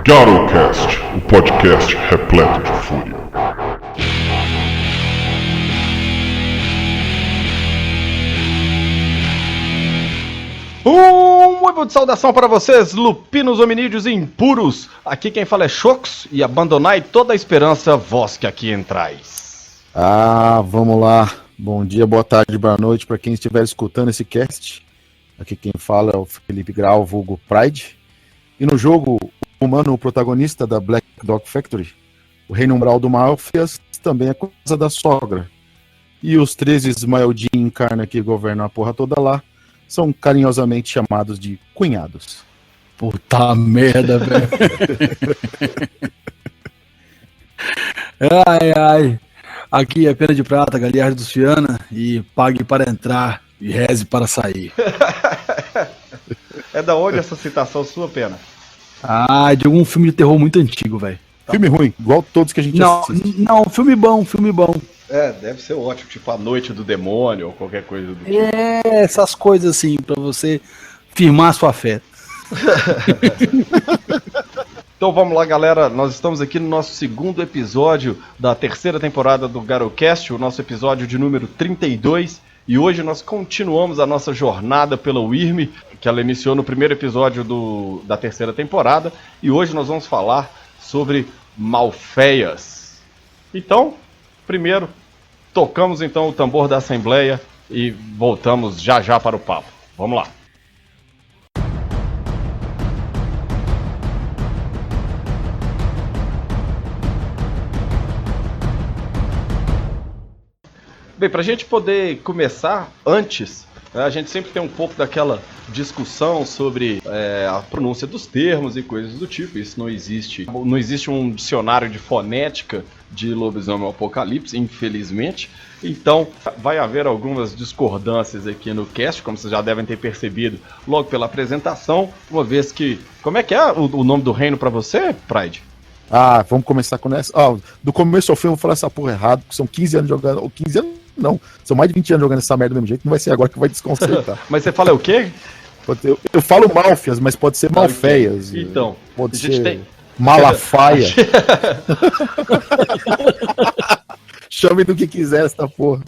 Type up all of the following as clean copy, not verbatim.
GaroCast, o podcast repleto de fúria. Muito boa saudação para vocês, lupinos hominídeos impuros. Aqui quem fala é Shox e abandonai toda a esperança, vós que aqui entrais. Vamos lá. Bom dia, boa tarde, boa noite para quem estiver escutando esse cast. Aqui quem fala é o Felipe Grau, vulgo Pride. E no jogo, o humano, o protagonista da Black Dog Factory, o reino umbral do Malfias, também é coisa da sogra. E os 13 Smaeldin encarna que governam a porra toda lá, são carinhosamente chamados de cunhados. Puta merda, velho. Ai. Aqui é Pena de Prata, Galeardo dos Fiana, e pague para entrar e reze para sair. É da onde essa citação sua, Pena? De algum filme de terror muito antigo, velho. Filme ruim, igual todos que a gente assiste. Não, filme bom. É, deve ser ótimo, tipo A Noite do Demônio ou qualquer coisa do tipo. Essas coisas assim, pra você firmar sua fé. Então vamos lá, galera, nós estamos aqui no nosso segundo episódio da terceira temporada do GaroCast, o nosso episódio de número 32, e hoje nós continuamos a nossa jornada pela Wyrm, que ela iniciou no primeiro episódio da terceira temporada, e hoje nós vamos falar sobre Malfeias. Então, primeiro, tocamos então o tambor da Assembleia e voltamos já para o papo. Vamos lá. Bem, para a gente poder começar antes, a gente sempre tem um pouco daquela discussão sobre a pronúncia dos termos e coisas do tipo. Isso não existe um dicionário de fonética de Lobisomem Apocalipse, infelizmente. Então, vai haver algumas discordâncias aqui no cast, como vocês já devem ter percebido logo pela apresentação, uma vez que... Como é que é o nome do reino para você, Pride? Vamos começar com essa. Do começo ao fim eu vou falar essa porra errado, porque são 15 anos jogando. Ou 15 anos não, são mais de 20 anos jogando essa merda do mesmo jeito, não vai ser agora que vai desconcertar. Mas você fala o quê? Eu falo Malfias, mas pode ser Malfeias. Então, pode ser Malafaia. Chame do que quiser essa porra.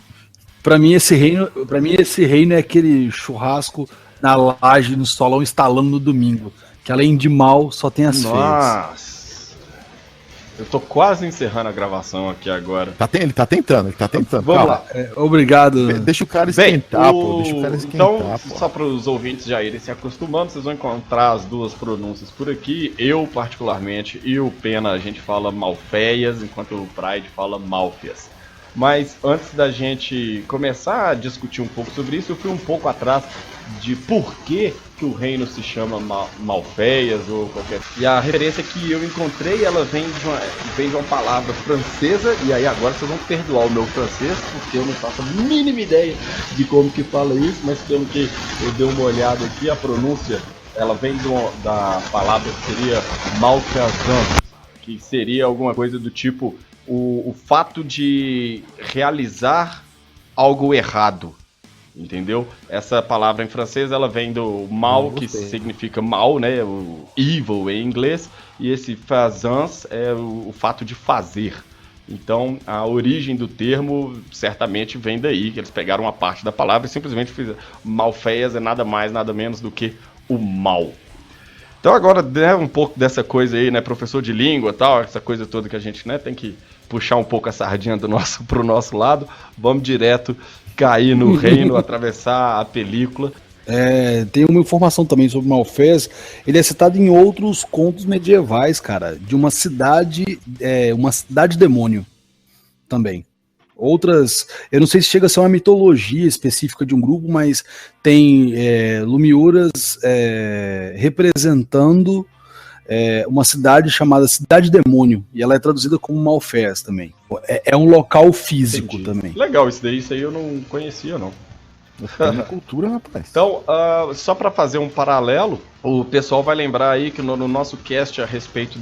Pra mim esse reino é aquele churrasco na laje, no solão, instalando no domingo. Que além de mal, só tem as feias. Nossa! Eu tô quase encerrando a gravação aqui agora. Ele tá tentando. Vamos lá. Obrigado. Deixa o cara esquentar, Então, só para os ouvintes já irem se acostumando, vocês vão encontrar as duas pronúncias por aqui. Eu, particularmente, e o Pena, a gente fala Malfeias, enquanto o Pride fala Malfias. Mas antes da gente começar a discutir um pouco sobre isso, eu fui um pouco atrás de por que o reino se chama Malfeias ou qualquer... E a referência que eu encontrei, ela vem de uma palavra francesa, e aí agora vocês vão perdoar o meu francês, porque eu não faço a mínima ideia de como que fala isso, mas pelo que eu dei uma olhada aqui, a pronúncia, ela vem da palavra que seria malfaisan, que seria alguma coisa do tipo o fato de realizar algo errado. Entendeu? Essa palavra em francês, ela vem do mal, que significa mal, né? O evil em inglês, e esse faisans é o fato de fazer. Então, a origem do termo certamente vem daí, que eles pegaram uma parte da palavra e simplesmente fizeram. Malfeias é nada mais, nada menos do que o mal. Então agora, né, um pouco dessa coisa aí, né, professor de língua e tal, essa coisa toda que a gente, né, tem que puxar um pouco a sardinha pro nosso lado, vamos direto cair no reino, atravessar a película. Tem uma informação também sobre Malfeias. Ele é citado em outros contos medievais, cara, de uma cidade demônio também. Outras, eu não sei se chega a ser uma mitologia específica de um grupo, mas tem Lumiúras representando uma cidade chamada Cidade Demônio, e ela é traduzida como Malfeias também. É um local físico. Entendi. Também. Legal, isso aí eu não conhecia, não. Na cultura, rapaz. Então, só para fazer um paralelo, o pessoal vai lembrar aí que no nosso cast a respeito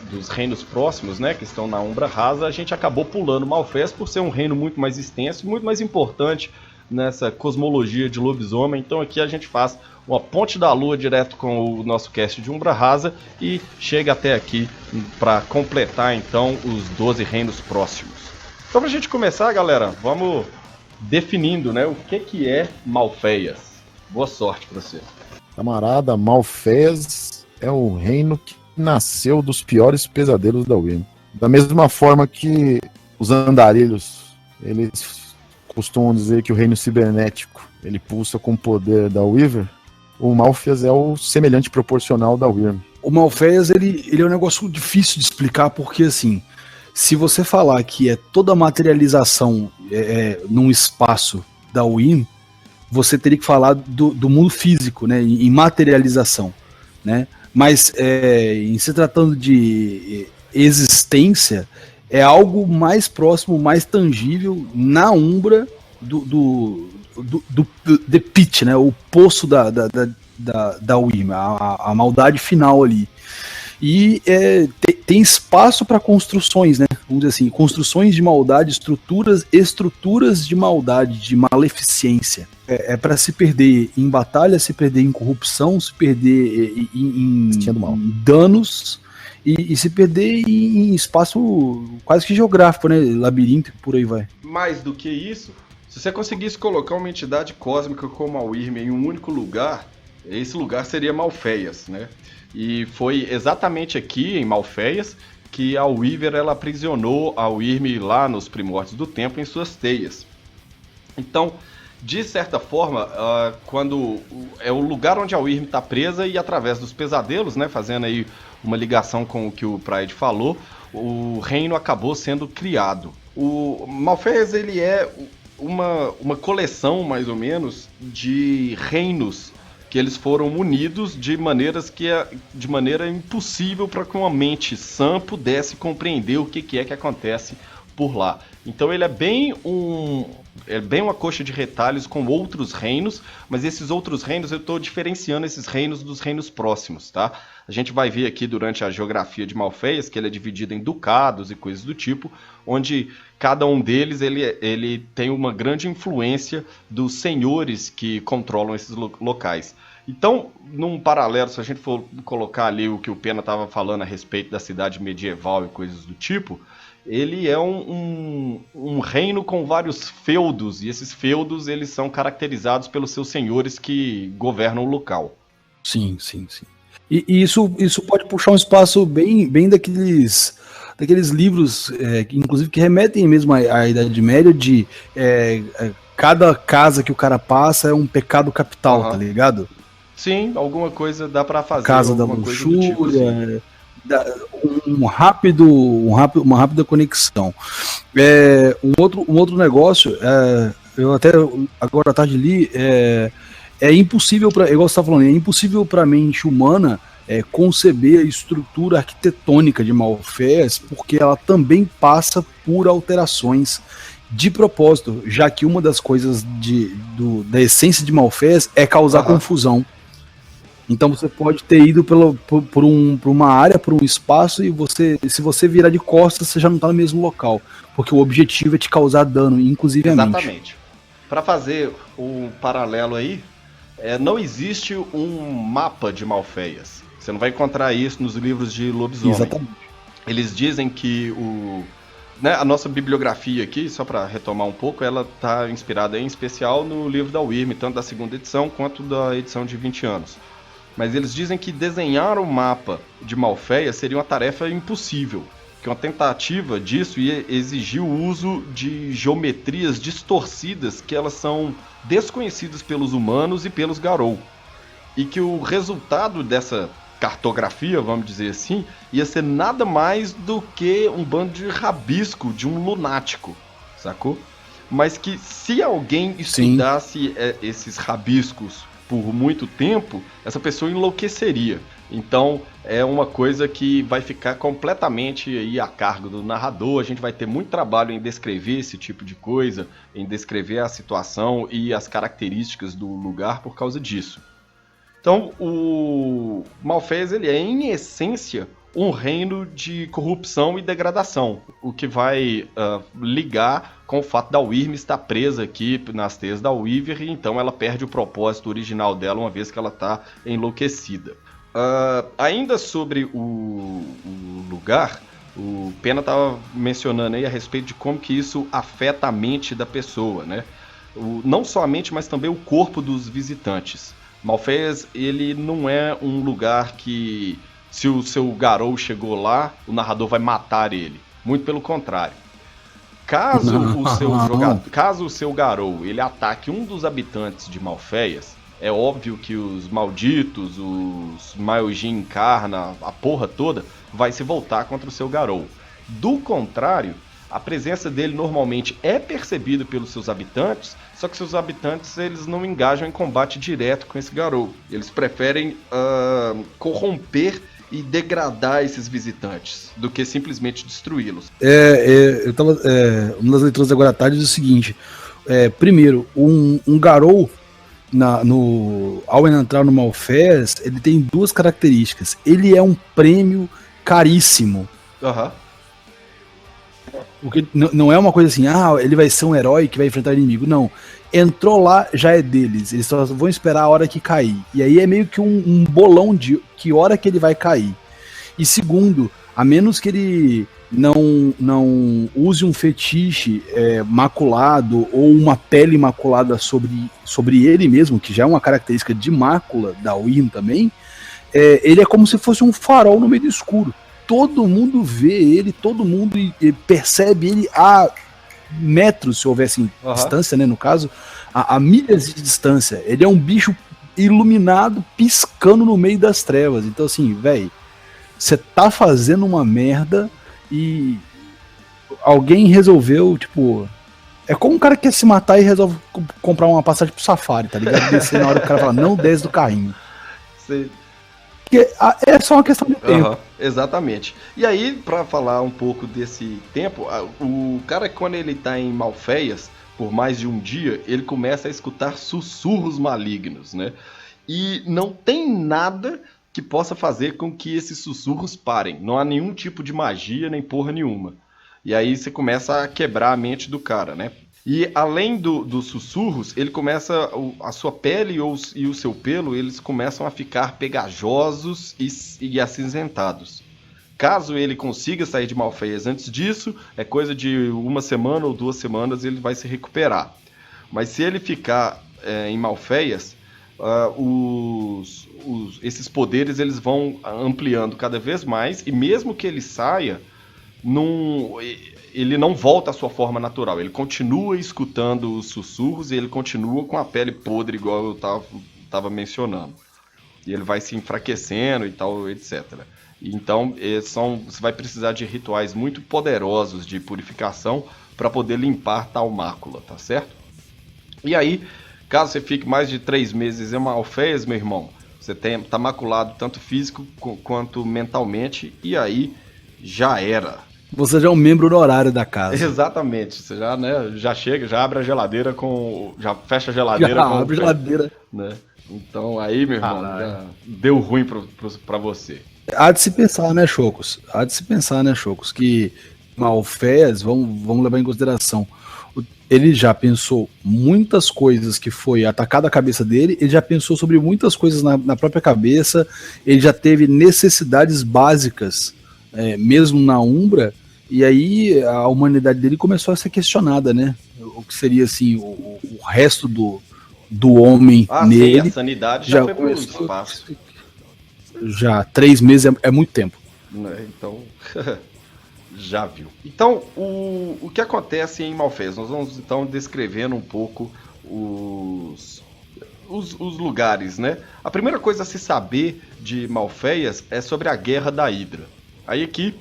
dos reinos próximos, né, que estão na Umbra Rasa, a gente acabou pulando Malfeias por ser um reino muito mais extenso e muito mais importante nessa cosmologia de lobisomem. Então aqui a gente faz uma ponte da lua direto com o nosso cast de Umbra Rasa e chega até aqui para completar então os 12 reinos próximos. Então pra gente começar, galera, vamos definindo, né, o que é Malfeias. Boa sorte para você. Camarada, Malfeias é o reino que nasceu dos piores pesadelos da Wyrm. Da mesma forma que os andarilhos, eles costumam dizer que o reino cibernético ele pulsa com o poder da Weaver, o Malfeias é o semelhante proporcional da Wyrm. O Malfeias, ele é um negócio difícil de explicar, porque assim, se você falar que é toda a materialização num espaço da Wyrm, você teria que falar do mundo físico, né, em materialização, né? Mas em se tratando de existência, é algo mais próximo, mais tangível na Umbra do The Pit, né? O poço da Wyrm, a maldade final ali. E tem espaço para construções, né? Vamos dizer assim, construções de maldade, estruturas de maldade, de maleficência. É para se perder em batalha, se perder em corrupção, se perder em danos e se perder em espaço quase que geográfico, né? Labirinto, por aí vai. Mais do que isso, se você conseguisse colocar uma entidade cósmica como a Wyrm em um único lugar, esse lugar seria Malfeias, né? E foi exatamente aqui, em Malfeias, que a Weaver ela aprisionou a Wyrm lá nos primórdios do tempo em suas teias. Então, de certa forma, quando é o lugar onde a Wyrm está presa e através dos pesadelos, né, fazendo aí uma ligação com o que o Pride falou, o reino acabou sendo criado. O Malfeias ele é uma coleção, mais ou menos, de reinos que eles foram munidos de maneira impossível para que uma mente sã pudesse compreender o que é que acontece por lá. Então ele é bem uma coxa de retalhos com outros reinos, mas esses outros reinos eu estou diferenciando esses reinos dos reinos próximos, tá? A gente vai ver aqui durante a geografia de Malfeias que ele é dividido em ducados e coisas do tipo, onde cada um deles ele tem uma grande influência dos senhores que controlam esses locais. Então, num paralelo, se a gente for colocar ali o que o Pena estava falando a respeito da cidade medieval e coisas do tipo, ele é um reino com vários feudos, e esses feudos eles são caracterizados pelos seus senhores que governam o local. Sim. E isso pode puxar um espaço bem daqueles livros, inclusive que remetem mesmo à Idade Média, de cada casa que o cara passa é um pecado capital, tá ligado? Sim, alguma coisa dá pra fazer. Casa da luxúria, uma rápida conexão. Um outro negócio, eu até agora à tarde li, é impossível, igual você tá falando, é impossível pra mente humana conceber a estrutura arquitetônica de Malfeias, porque ela também passa por alterações de propósito, já que uma das coisas da essência de Malfeias é causar confusão. Então você pode ter ido por uma área, por um espaço, e se você virar de costas, você já não está no mesmo local, porque o objetivo é te causar dano, inclusivamente. Exatamente. Para fazer um paralelo aí, não existe um mapa de Malfeias. Você não vai encontrar isso nos livros de lobisomem. Exatamente. Eles dizem que a nossa bibliografia aqui, só para retomar um pouco, ela está inspirada em especial no livro da Wyrm, tanto da segunda edição quanto da edição de 20 anos. Mas eles dizem que desenhar o mapa de Malfeias seria uma tarefa impossível, que uma tentativa disso ia exigir o uso de geometrias distorcidas que elas são desconhecidas pelos humanos e pelos Garou. E que o resultado dessa cartografia, vamos dizer assim, ia ser nada mais do que um bando de rabisco de um lunático, sacou? Mas que se alguém estudasse esses rabiscos por muito tempo, essa pessoa enlouqueceria. Então é uma coisa que vai ficar completamente aí a cargo do narrador. A gente vai ter muito trabalho em descrever esse tipo de coisa, em descrever a situação e as características do lugar por causa disso. Então o Malfeias ele é em essência um reino de corrupção e degradação, o que vai ligar com o fato da Wyrm estar presa aqui nas teias da Weaver, e então ela perde o propósito original dela uma vez que ela está enlouquecida. Ainda sobre o lugar, o Pena estava mencionando aí a respeito de como que isso afeta a mente da pessoa, né? Não só a mente, mas também o corpo dos visitantes. Malfaias, ele não é um lugar que, se o seu Garou chegou lá, o narrador vai matar ele. Muito pelo contrário. Caso o seu Garou ele ataque um dos habitantes de Malfaias, é óbvio que os malditos, os Myojin Encarna, a porra toda, vai se voltar contra o seu Garou. Do contrário, a presença dele normalmente é percebida pelos seus habitantes, só que seus habitantes eles não engajam em combate direto com esse Garou. Eles preferem corromper e degradar esses visitantes do que simplesmente destruí-los. Uma das leituras agora à tarde diz o seguinte: primeiro, um Garou, ao entrar no Malfaias, ele tem duas características. Ele é um prêmio caríssimo. Aham. Porque não é uma coisa assim, ele vai ser um herói que vai enfrentar inimigo. Não. Entrou lá, já é deles. Eles só vão esperar a hora que cair. E aí é meio que um bolão de que hora que ele vai cair. E segundo, a menos que ele não use um fetiche maculado ou uma pele maculada sobre ele mesmo, que já é uma característica de mácula da Wyrm também, ele é como se fosse um farol no meio do escuro. Todo mundo vê ele, todo mundo percebe ele a metros, se houvesse distância, né, no caso, a milhas de distância. Ele é um bicho iluminado, piscando no meio das trevas. Então assim, velho, você tá fazendo uma merda e alguém resolveu, tipo... É como um cara que quer se matar e resolve comprar uma passagem pro safari, tá ligado? Descer na hora que o cara fala, não desce do carrinho. Você... Porque é só uma questão de tempo. Exatamente. E aí, pra falar um pouco desse tempo, o cara, quando ele tá em Malfaias, por mais de um dia, ele começa a escutar sussurros malignos, né? E não tem nada que possa fazer com que esses sussurros parem. Não há nenhum tipo de magia, nem porra nenhuma. E aí você começa a quebrar a mente do cara, né? E além dos sussurros, ele começa, a sua pele e o seu pelo, eles começam a ficar pegajosos e acinzentados. Caso ele consiga sair de Malfaias antes disso, é coisa de 1 semana ou 2 semanas ele vai se recuperar. Mas se ele ficar em Malfaias, esses poderes eles vão ampliando cada vez mais, e mesmo que ele saia, ele não volta à sua forma natural, ele continua escutando os sussurros e ele continua com a pele podre, igual eu estava mencionando. E ele vai se enfraquecendo e tal, etc. Então, você vai precisar de rituais muito poderosos de purificação para poder limpar tal mácula, tá certo? E aí, caso você fique mais de 3 meses em Malfaias, meu irmão, você tá maculado tanto físico quanto mentalmente, e aí já era. Você já é um membro honorário da casa. Exatamente. Você já chega, já abre a geladeira já fecha a geladeira já abre a geladeira. Né? Então aí, meu irmão, já deu ruim pra você. Há de se pensar, né, Chocos? Que Malfaias, vamos levar em consideração, ele já pensou muitas coisas que foi atacar a cabeça dele, ele já pensou sobre muitas coisas na própria cabeça, ele já teve necessidades básicas, mesmo na Umbra. E aí a humanidade dele começou a ser questionada, né? O que seria assim o resto do homem nele. Sim, a sanidade já foi pro espaço. Já 3 meses é muito tempo. Então, já viu. Então, o que acontece em Malfaias? Nós vamos então descrevendo um pouco os lugares, né? A primeira coisa a se saber de Malfaias é sobre a Guerra da Hidra. Aí aqui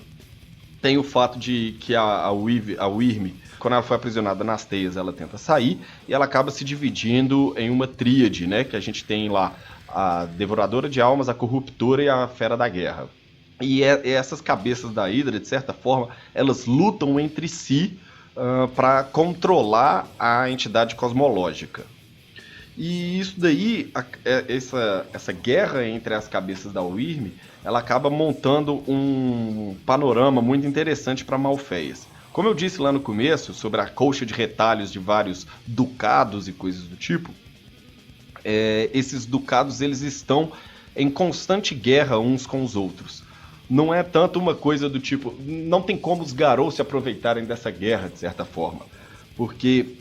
tem o fato de que a Wyrm, quando ela foi aprisionada nas teias, ela tenta sair e ela acaba se dividindo em uma tríade, né? Que a gente tem lá a Devoradora de Almas, a Corruptora e a Fera da Guerra. E essas cabeças da Hidra, de certa forma, elas lutam entre si para controlar a entidade cosmológica. E isso daí, essa guerra entre as cabeças da Wyrm, ela acaba montando um panorama muito interessante para Malfeias. Como eu disse lá no começo, sobre a colcha de retalhos de vários ducados e coisas do tipo, esses ducados eles estão em constante guerra uns com os outros. Não é tanto uma coisa do tipo, não tem como os Garou se aproveitarem dessa guerra, de certa forma. Porque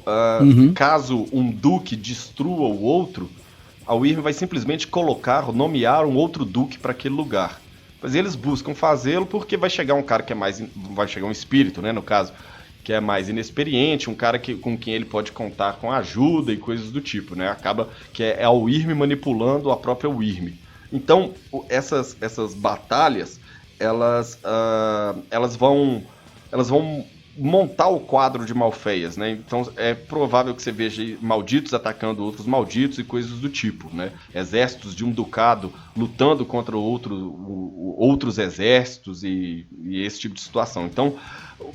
caso um duque destrua o outro, a Wyrm vai simplesmente nomear um outro duque para aquele lugar. Mas eles buscam fazê-lo porque vai chegar um cara que vai chegar um espírito, né, no caso, que é mais inexperiente, um cara com quem ele pode contar com ajuda e coisas do tipo, né? Acaba que é a Wyrm manipulando a própria Wyrm. Então, essas batalhas, elas vão montar o quadro de Malfeias, né? Então é provável que você veja malditos atacando outros malditos e coisas do tipo, né? Exércitos de um ducado lutando contra outros exércitos e esse tipo de situação. Então,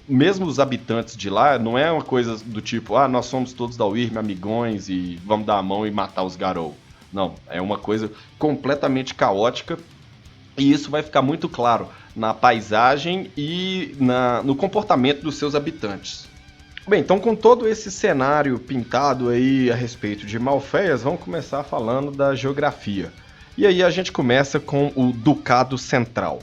mesmo os habitantes de lá, não é uma coisa do tipo, nós somos todos da Wyrm, amigões, e vamos dar a mão e matar os Garou. Não, é uma coisa completamente caótica, e isso vai ficar muito claro na paisagem e no comportamento dos seus habitantes. Bem, então com todo esse cenário pintado aí a respeito de Malfeias, vamos começar falando da geografia. E aí a gente começa com o Ducado Central.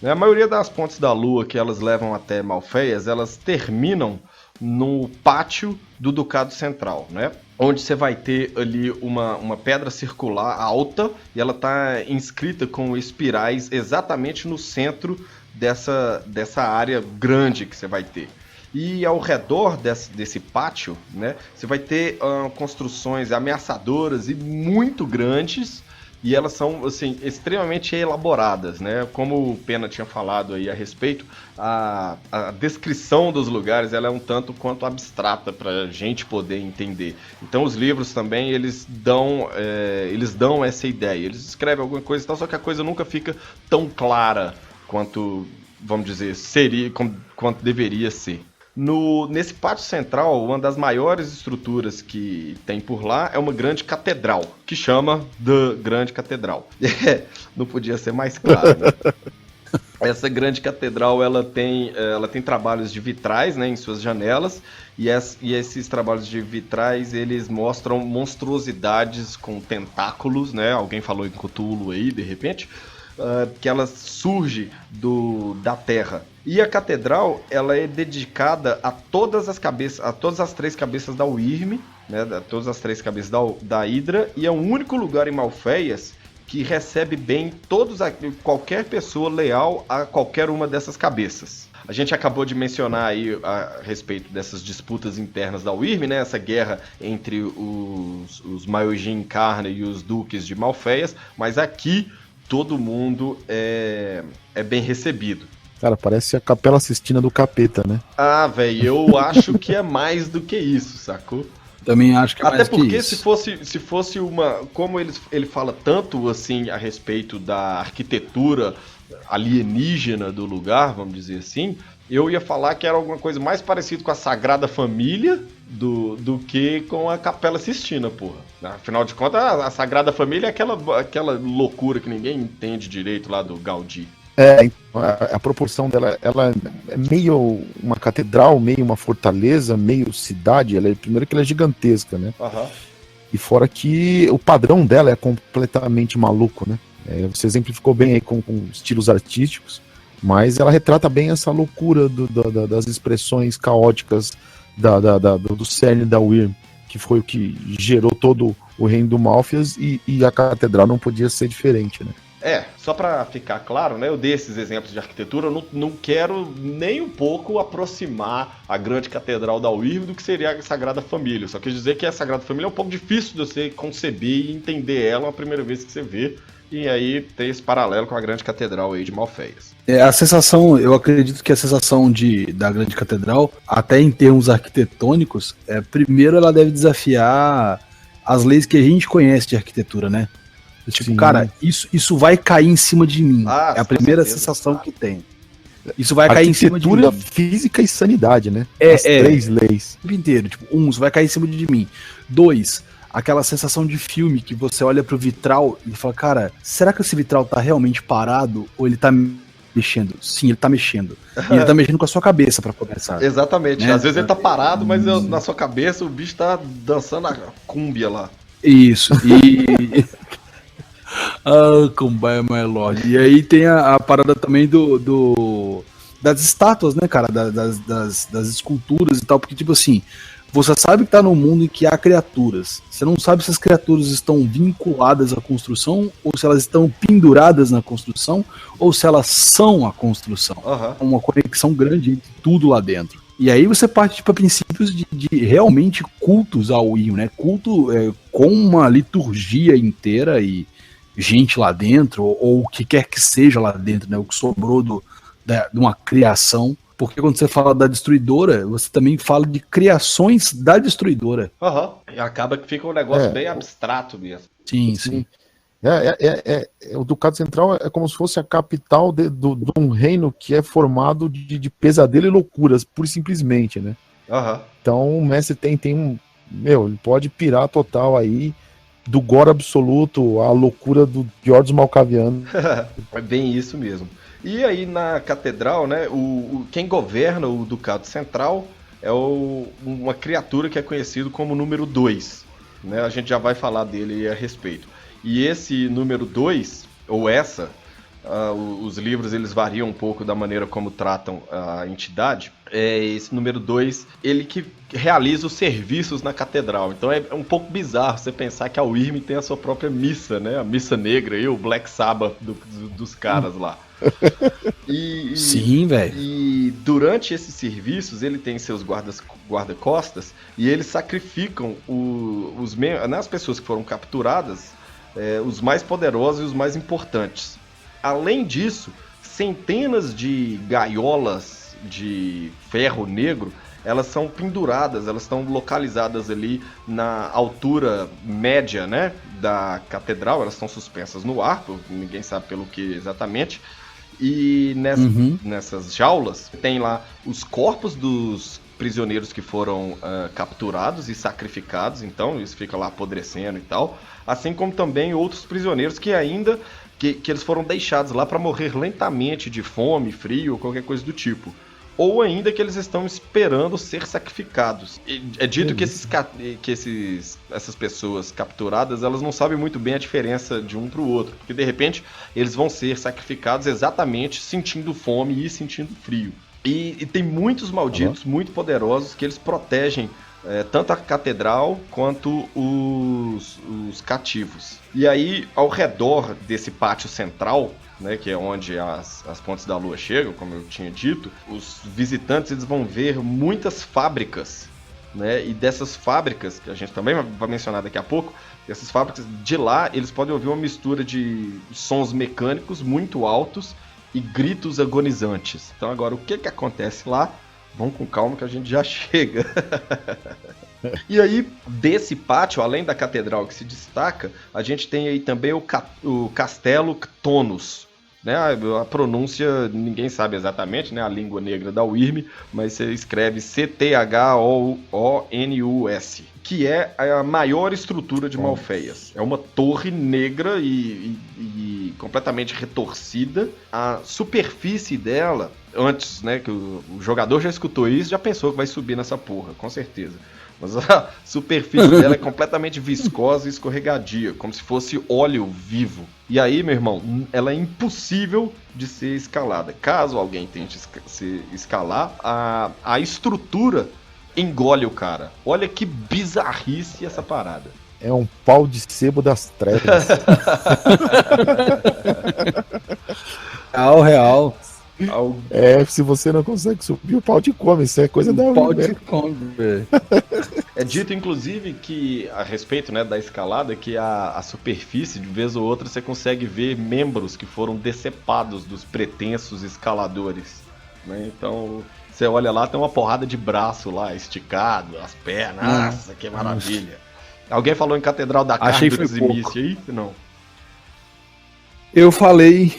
A maioria das pontes da Lua que elas levam até Malfeias, elas terminam no pátio do Ducado Central, né? Onde você vai ter ali uma pedra circular alta e ela está inscrita com espirais exatamente no centro dessa área grande que você vai ter. E ao redor desse pátio, né, você vai ter construções ameaçadoras e muito grandes, e elas são assim, extremamente elaboradas, né? Como o Pena tinha falado aí a respeito, a descrição dos lugares ela é um tanto quanto abstrata para a gente poder entender. Então os livros também eles dão essa ideia. Eles escrevem alguma coisa e tal, só que a coisa nunca fica tão clara quanto, vamos dizer, quanto deveria ser. Nesse pátio central, uma das maiores estruturas que tem por lá é uma grande catedral, que chama de Grande Catedral. Não podia ser mais claro, né? Essa grande catedral ela tem trabalhos de vitrais, né, em suas janelas, e esses trabalhos de vitrais eles mostram monstruosidades com tentáculos, né? Alguém falou em Cthulhu aí, de repente, que ela surge da terra. E a catedral ela é dedicada a todas as três cabeças da Wyrm, né, a todas as três cabeças da Hidra, e é o único lugar em Malfeias que recebe bem qualquer pessoa leal a qualquer uma dessas cabeças. A gente acabou de mencionar aí a respeito dessas disputas internas da Wyrm, né, essa guerra entre os Maiojin Karna e os duques de Malfeias, mas aqui todo mundo é bem recebido. Cara, parece a Capela Sistina do Capeta, né? Velho, eu acho que é mais do que isso, sacou? Também acho que é mais do que isso. Até porque se fosse uma... Como ele fala tanto, assim, a respeito da arquitetura alienígena do lugar, vamos dizer assim, eu ia falar que era alguma coisa mais parecida com a Sagrada Família do que com a Capela Sistina, porra. Afinal de contas, a Sagrada Família é aquela loucura que ninguém entende direito lá do Gaudí. A proporção dela, ela é meio uma catedral, meio uma fortaleza, meio cidade. Primeiro que ela é gigantesca, né? Uhum. E fora que o padrão dela é completamente maluco, né? Você exemplificou bem aí com estilos artísticos, mas ela retrata bem essa loucura das expressões caóticas do cerne da Wyrm, que foi o que gerou todo o reino do Malfeias, e a catedral não podia ser diferente, né? Só para ficar claro, né, eu dei esses exemplos de arquitetura, eu não quero nem um pouco aproximar a grande catedral da Wyrm do que seria a Sagrada Família. Só quis dizer que a Sagrada Família é um pouco difícil de você conceber e entender ela a primeira vez que você vê, e aí tem esse paralelo com a grande catedral aí de Malfeias. A sensação, eu acredito que a sensação da grande catedral, até em termos arquitetônicos, primeiro ela deve desafiar as leis que a gente conhece de arquitetura, né? Tipo, sim, cara, isso vai cair em cima de mim. É a primeira sensação que tem. Isso vai cair em cima de mim. Arquitetura, física e sanidade, né? As três leis. O tempo inteiro. Tipo, isso vai cair em cima de mim. 2, aquela sensação de filme que você olha pro vitral e fala, cara, será que esse vitral tá realmente parado ou ele tá mexendo? Sim, ele tá mexendo. E ele tá mexendo com a sua cabeça pra começar. Exatamente. Né? Às vezes ele tá parado, mas na sua cabeça o bicho tá dançando a cúmbia lá. Isso. E Kumbaya, my lord. E aí tem a parada também das estátuas, né, cara? Das esculturas e tal, porque, tipo assim, você sabe que tá num mundo em que há criaturas. Você não sabe se as criaturas estão vinculadas à construção, ou se elas estão penduradas na construção, ou se elas são a construção. Uhum. Uma conexão grande entre tudo lá dentro. E aí você parte para princípios de realmente cultos ao Wii, né? Culto com uma liturgia inteira e gente lá dentro, ou o que quer que seja lá dentro, né? O que sobrou de uma criação. Porque quando você fala da destruidora, você também fala de criações da destruidora. E acaba que fica um negócio bem abstrato mesmo. Sim. O Ducado Central é como se fosse a capital de um reino que é formado de pesadelo e loucuras, pura e simplesmente, né? Então o mestre tem um... ele pode pirar total aí, do gore absoluto à loucura do pior dos malcavianos. É bem isso mesmo. E aí na catedral, né, quem governa o Ducado Central é uma criatura que é conhecido como número 2. Né? A gente já vai falar dele a respeito. E esse número 2, ou essa, os livros eles variam um pouco da maneira como tratam a entidade. Esse número 2, ele que realiza os serviços na catedral. Então é um pouco bizarro você pensar que a Wyrm tem a sua própria missa, né? A missa negra e o Black Sabbath dos caras lá. Sim, velho. E durante esses serviços ele tem seus guarda-costas e eles sacrificam as pessoas que foram capturadas, os mais poderosos e os mais importantes. Além disso, centenas de gaiolas de ferro negro, elas são penduradas, elas estão localizadas ali na altura média, né, da catedral, elas estão suspensas no ar, ninguém sabe pelo que exatamente. E nessas jaulas tem lá os corpos dos prisioneiros que foram capturados e sacrificados, então isso fica lá apodrecendo e tal, assim como também outros prisioneiros que ainda que eles foram deixados lá para morrer lentamente de fome, frio ou qualquer coisa do tipo, ou ainda que eles estão esperando ser sacrificados. É dito que essas pessoas capturadas, elas não sabem muito bem a diferença de um para o outro, porque de repente eles vão ser sacrificados exatamente sentindo fome e sentindo frio. E tem muitos malditos, muito poderosos, que eles protegem tanto a catedral quanto os cativos. E aí, ao redor desse pátio central, né, que é onde as pontes da lua chegam, como eu tinha dito, os visitantes eles vão ver muitas fábricas, né, e dessas fábricas, que a gente também vai mencionar daqui a pouco, essas fábricas de lá, eles podem ouvir uma mistura de sons mecânicos muito altos e gritos agonizantes. Então agora, o que acontece lá? Vamos com calma que a gente já chega. E aí, desse pátio, além da catedral que se destaca, a gente tem aí também o Castelo Ctonus. Né? A pronúncia, ninguém sabe exatamente, né? A língua negra da Wyrm, mas você escreve Cthonus, que é a maior estrutura de Malfeias. É uma torre negra e completamente retorcida. A superfície dela, antes, né, que o jogador já escutou isso, já pensou que vai subir nessa porra, com certeza. Mas a superfície dela é completamente viscosa e escorregadia, como se fosse óleo vivo. E aí, meu irmão, ela é impossível de ser escalada. Caso alguém tente se escalar, a estrutura engole o cara. Olha que bizarrice essa parada. É um pau de sebo das trevas. Real. Se você não consegue subir, o pau te come. Isso é coisa da pau te come, velho. É dito, inclusive, que a respeito, né, da escalada, que a superfície, de vez ou outra, você consegue ver membros que foram decepados dos pretensos escaladores. Né? Então, você olha lá, tem uma porrada de braço lá, esticado, as pernas. Nossa, que maravilha. Alguém falou em Catedral da Carne do Dizimício aí? Não. Eu falei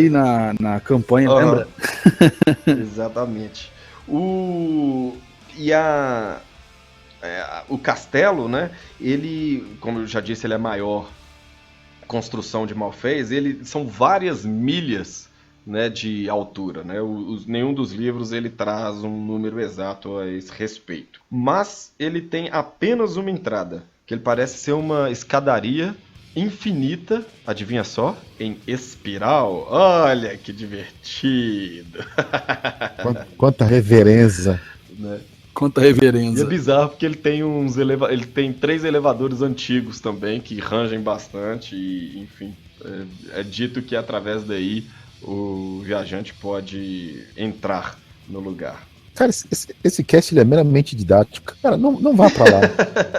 na campanha, lembra? Exatamente. E o castelo, né, ele, como eu já disse, ele é a maior construção de Malfeias, são várias milhas, né, de altura, né? Nenhum dos livros ele traz um número exato a esse respeito. Mas ele tem apenas uma entrada, que ele parece ser uma escadaria infinita, adivinha só? Em espiral. Olha que divertido. Quanta reverência. Né? Quanta E reverência. é bizarro porque ele tem 3 elevadores antigos também, que rangem bastante e, enfim, é dito que através daí o viajante pode entrar no lugar. Cara, esse cast ele é meramente didático. Cara, não vá pra lá.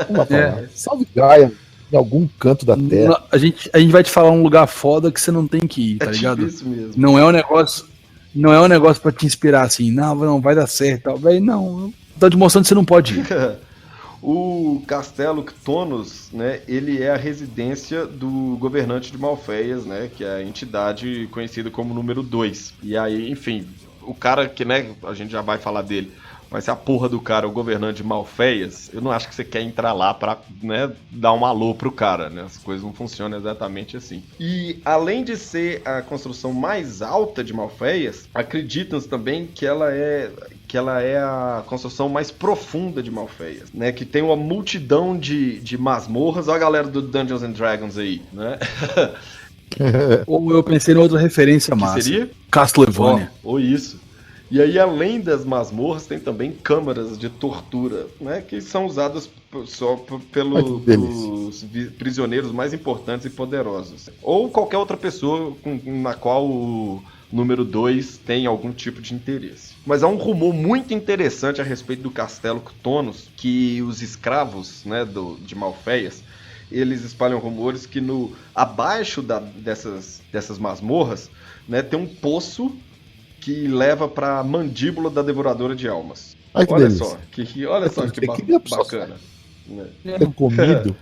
Não vá pra lá. Salve Gaia em algum canto da terra. A gente vai te falar um lugar foda que você não tem que ir, tá ligado? Tipo isso mesmo. Não é um negócio pra te inspirar assim, não vai dar certo, tal. Véi, não, tá te mostrando que você não pode ir. O Castelo Ctonos, né, ele é a residência do governante de Malfeias, né, que é a entidade conhecida como número 2. E aí, enfim, o cara que, né, a gente já vai falar dele, mas se a porra do cara é o governante de Malfeias, eu não acho que você quer entrar lá pra, né, dar um alô pro cara, né, as coisas não funcionam exatamente assim. E além de ser a construção mais alta de Malfeias, acreditam-se também que ela é a construção mais profunda de Malfeias, né? Que tem uma multidão de masmorras. Olha a galera do Dungeons and Dragons aí, né? Ou eu pensei em outra referência massa. Seria? Castlevania. Ou isso. E aí, além das masmorras, tem também câmaras de tortura, né? Que são usadas só pelos prisioneiros mais importantes e poderosos. Ou qualquer outra pessoa na qual o número 2 tem algum tipo de interesse. Mas há um rumor muito interessante a respeito do Castelo Ctonos, que os escravos, né, de Malfeias, eles espalham rumores que abaixo dessas masmorras, né, tem um poço que leva para a mandíbula da devoradora de almas. Ai, que olha delícia. só, olha só que bacana. Né? Ter comido.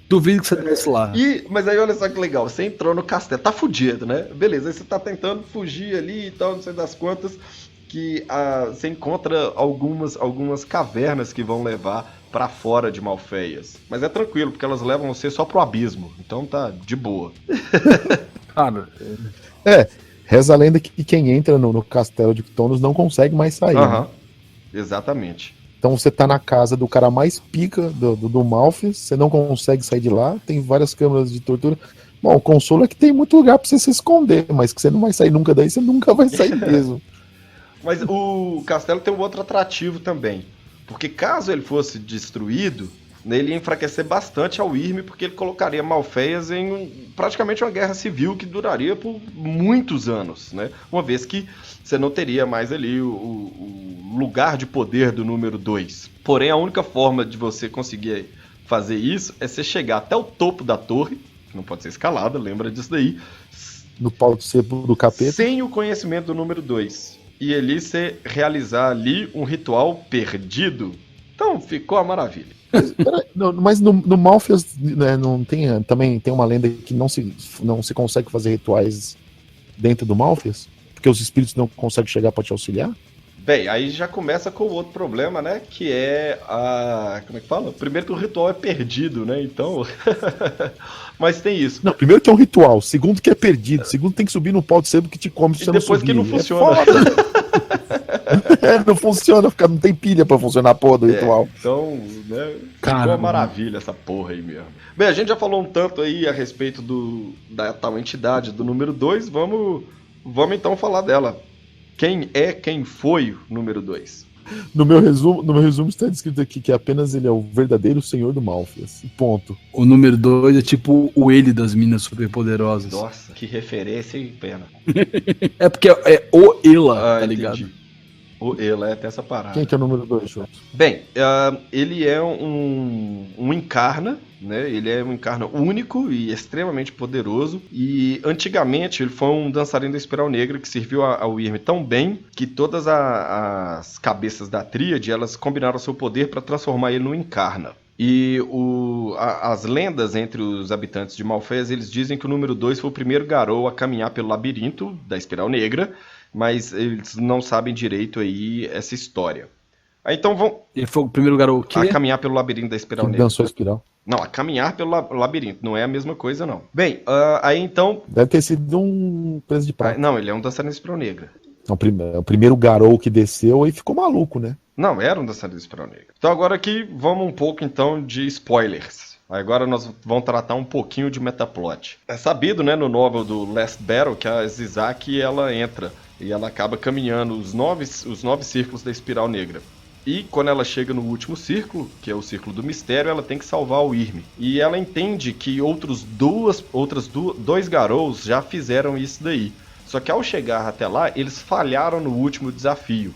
Duvido que você desce lá. Mas aí olha só que legal, você entrou no castelo, tá fudido, né? Beleza, aí você tá tentando fugir ali e tal, não sei das quantas, que você encontra algumas cavernas que vão levar pra fora de Malfeias. Mas é tranquilo, porque elas levam você só pro abismo, então tá de boa. Cara, Reza a lenda que quem entra no castelo de Ctonos não consegue mais sair. Né? Exatamente. Então você tá na casa do cara mais pica do Malfeias, você não consegue sair de lá, tem várias câmeras de tortura. Bom, o consolo é que tem muito lugar pra você se esconder, mas que você não vai sair nunca daí, você nunca vai sair mesmo. Mas o castelo tem um outro atrativo também, porque caso ele fosse destruído, ele ia enfraquecer bastante ao Wyrm, porque ele colocaria Malfeias em praticamente uma guerra civil que duraria por muitos anos, né? Uma vez que você não teria mais ali o lugar de poder do número 2. Porém, a única forma de você conseguir fazer isso é você chegar até o topo da torre, que não pode ser escalada, lembra disso daí. No pau de sebo do capeta. Sem o conhecimento do número 2. E ali você realizar ali um ritual perdido. Então, ficou a maravilha. Mas no Malfeias, né, não tem, também tem uma lenda que não se consegue fazer rituais dentro do Malfeias? Porque os espíritos não conseguem chegar para te auxiliar? Bem, aí já começa com o outro problema, né? Que é como é que fala? Primeiro que o ritual é perdido, né? Então... Mas tem isso. Não, primeiro que é um ritual, segundo que é perdido, segundo tem que subir no pau de sebo que te come se você não subir. E depois que não funciona. Não funciona, não tem pilha pra funcionar a porra do ritual. Então, né, ficou uma maravilha essa porra aí mesmo. Bem, a gente já falou um tanto aí a respeito da tal entidade do número 2, vamos então falar dela. Quem foi o número 2? No meu resumo está descrito aqui que apenas ele é o verdadeiro senhor do Malfeias. Ponto. O número 2 é tipo o ele das minas superpoderosas. Nossa, que referência, hein, pena. É porque é o Ela, tá ligado? Entendi. O Ela, tem essa parada. Quem que é o número 2, Choto? Bem, ele é um Encarna, né? Ele é um Encarna único e extremamente poderoso. E antigamente ele foi um dançarino da Espiral Negra que serviu ao Wyrm tão bem que todas as cabeças da tríade elas combinaram seu poder para transformar ele no Encarna. E as lendas entre os habitantes de Malfeias, eles dizem que o número 2 foi o primeiro Garou a caminhar pelo labirinto da Espiral Negra, mas eles não sabem direito aí essa história. Aí então vão Ele foi o primeiro garoto que a caminhar pelo labirinto da espiral Que negra. dançou a espiral. Não, a caminhar pelo labirinto, não é a mesma coisa, não. Bem, aí então... Deve ter sido um preso de prata. Não, ele é um dançarino da espiral negra. O primeiro Garou que desceu e ficou maluco, né? Não, era um dançarino da espiral negra. Então agora aqui, vamos um pouco então de spoilers. Agora nós vamos tratar um pouquinho de metaplot. É sabido, né, no novel do Last Battle, que a Zizaki, ela entra e ela acaba caminhando os nove círculos da espiral negra. E quando ela chega no último círculo, que é o círculo do mistério, ela tem que salvar o Irme. E ela entende que outros dois Garous já fizeram isso daí. Só que ao chegar até lá, eles falharam no último desafio.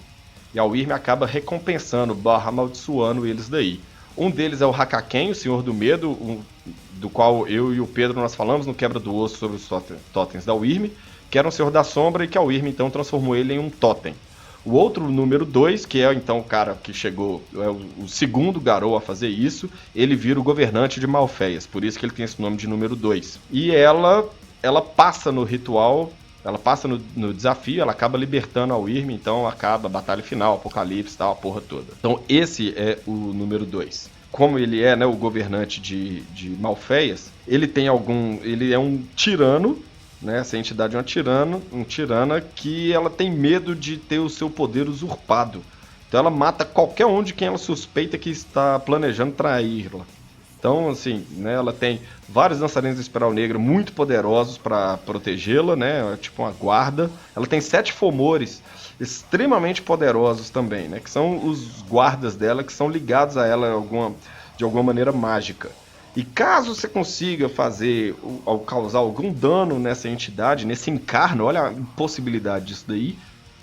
E a Irme acaba recompensando, amaldiçoando eles daí. Um deles é o Hakaken, o Senhor do Medo, do qual eu e o Pedro nós falamos no Quebra do Osso sobre os totens da Irme, que era um Senhor da Sombra e que a Irme então transformou ele em um totem. O outro, número 2, que é então o cara que chegou, é o segundo Garou a fazer isso, ele vira o governante de Malfeias, por isso que ele tem esse nome de número 2. E ela passa no ritual, ela passa no desafio, ela acaba libertando a Irme, então acaba a batalha final, apocalipse e tal, a porra toda. Então esse é o número 2. Como ele é, né, o governante de Malfeias, ele é um tirano, né? Essa entidade é uma tirana que ela tem medo de ter o seu poder usurpado. Então ela mata qualquer um de quem ela suspeita que está planejando traí-la. Então, assim, né, ela tem vários dançarinos da espiral negra muito poderosos para protegê-la, né? Tipo uma guarda. Ela tem 7 fomores extremamente poderosos também, né? Que são os guardas dela, que são ligados a ela de alguma maneira mágica. E caso você consiga causar algum dano nessa entidade, nesse encarno, olha a impossibilidade disso daí,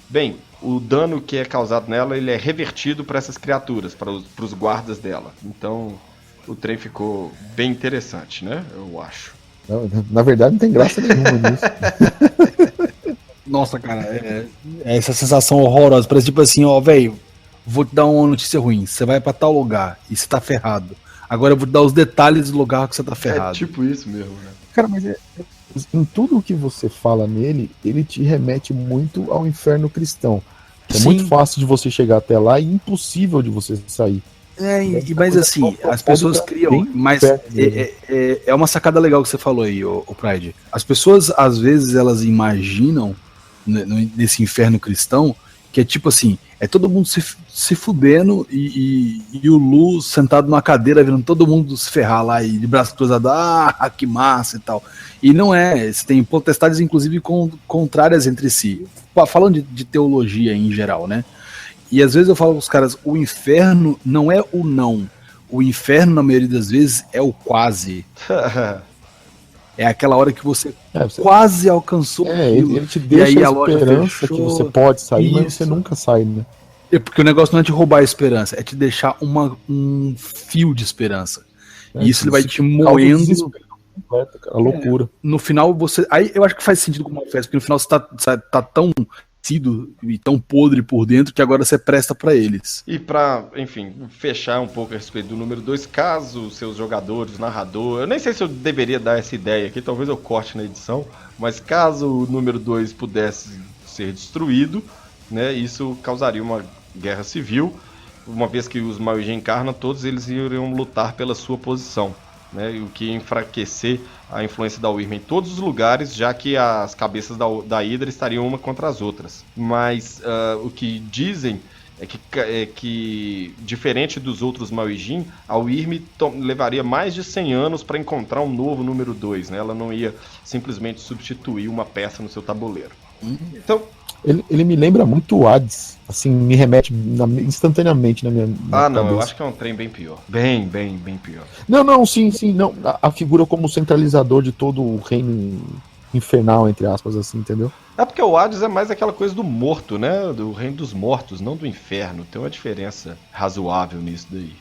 bem, o dano que é causado nela, ele é revertido para essas criaturas, para os guardas dela. Então, o trem ficou bem interessante, né? Eu acho. Na verdade, não tem graça nenhuma nisso. Nossa, cara, é essa sensação horrorosa. Parece tipo assim, ó, velho, vou te dar uma notícia ruim. Você vai pra tal lugar e você tá ferrado. Agora eu vou te dar os detalhes do lugar que você tá ferrado. É tipo isso mesmo, né? Cara, mas em tudo que você fala nele, ele te remete muito ao inferno cristão. É Sim. muito fácil de você chegar até lá e impossível de você sair. Mas assim, as pessoas criam, mas é uma sacada legal que você falou aí, o Pride. As pessoas, às vezes, elas imaginam, nesse inferno cristão, que é tipo assim, é todo mundo se fudendo e o Lu sentado numa cadeira vendo todo mundo se ferrar lá e de braço cruzado, que massa e tal. E não é, você tem potestades inclusive contrárias entre si. Falando de teologia em geral, né? E às vezes eu falo com os caras, o inferno não é o não. O inferno, na maioria das vezes, é o quase. É aquela hora que você quase alcançou aquilo. Ele te deixa e aí a esperança que você pode sair, mas você nunca sai, né? Porque o negócio não é te roubar a esperança, é te deixar um fio de esperança. E isso ele vai te moendo. A loucura. No final você. Aí eu acho que faz sentido com uma festa, porque no final você tá tão sido e tão podre por dentro que agora você presta pra eles. E pra, enfim, fechar um pouco a respeito do número 2, caso seus jogadores, narrador, eu nem sei se eu deveria dar essa ideia aqui, talvez eu corte na edição, mas caso o número 2 pudesse ser destruído, né, isso causaria uma guerra civil, uma vez que os Maui encarnam, todos eles iriam lutar pela sua posição, né, o que ia enfraquecer a influência da Wyrm em todos os lugares, já que as cabeças da Hydra estariam uma contra as outras. Mas o que dizem é que diferente dos outros Maui, a Wyrm levaria mais de 100 anos para encontrar um novo número 2, né? Ela não ia simplesmente substituir uma peça no seu tabuleiro. Então, ele me lembra muito o Hades, assim, me remete instantaneamente na minha não, cabeça. eu acho que é um trem bem pior. Bem pior. Não, sim, não. A figura como centralizador de todo o reino infernal, entre aspas, assim, entendeu? É porque o Hades é mais aquela coisa do morto, né? Do reino dos mortos, não do inferno. Tem uma diferença razoável nisso daí.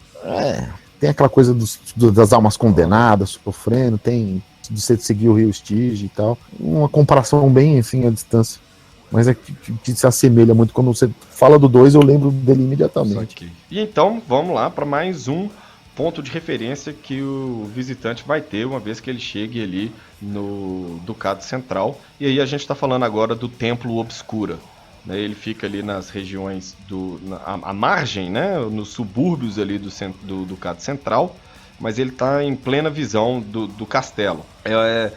Tem aquela coisa das almas condenadas, sofrendo, tem de você seguir o rio Stygia e tal. Uma comparação bem, assim, à distância. Mas é que se assemelha muito. Quando você fala do 2, eu lembro dele imediatamente. E então, vamos lá para mais um ponto de referência que o visitante vai ter uma vez que ele chegue ali no Ducado Central. E aí a gente está falando agora do Templo Obscura. né? Ele fica ali nas regiões à margem, né? Nos subúrbios ali do Ducado Central, mas ele está em plena visão do castelo. É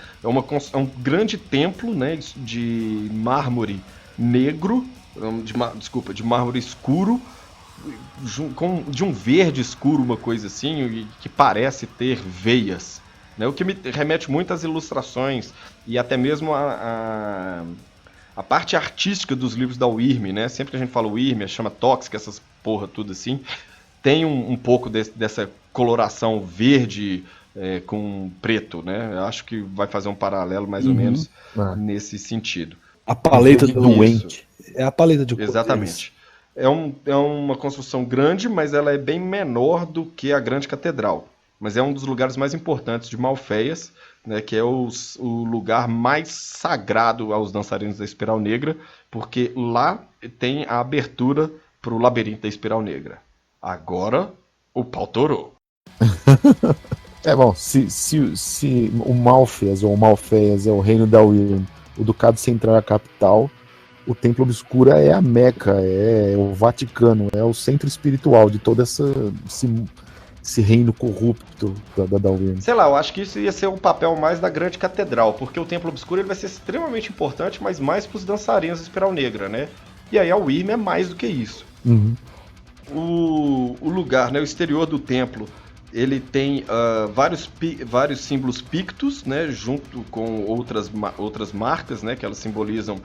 um grande templo, né? De mármore negro, de mármore escuro, de um verde escuro, uma coisa assim, que parece ter veias, né? O que me remete muito às ilustrações e até mesmo a parte artística dos livros da Wyrm, né? Sempre que a gente fala Wyrm, chama tóxica, essas porra tudo assim, tem um pouco dessa coloração verde com preto, né? Eu acho que vai fazer um paralelo mais ou menos nesse sentido. A paleta doente. É a paleta de cores. Exatamente. É uma construção grande, mas ela é bem menor do que a grande catedral. Mas é um dos lugares mais importantes de Malfeias, né, que é o lugar mais sagrado aos dançarinos da Espiral Negra, porque lá tem a abertura para o labirinto da Espiral Negra. Agora, o pau torou. Bom, se o Malfeias ou Malfeias é o reino da Wyrm, o Ducado Central é a capital, o Templo Obscuro é a Meca, é o Vaticano, é o centro espiritual de todo esse reino corrupto da Wyrm. Sei lá, eu acho que isso ia ser um papel mais da grande catedral, porque o Templo Obscuro ele vai ser extremamente importante, mas mais para os dançarinos da Espiral Negra, né? E aí a Wyrm é mais do que isso. Uhum. O lugar, né, o exterior do templo, ele tem vários símbolos pictos, né, junto com outras marcas, né, que elas simbolizam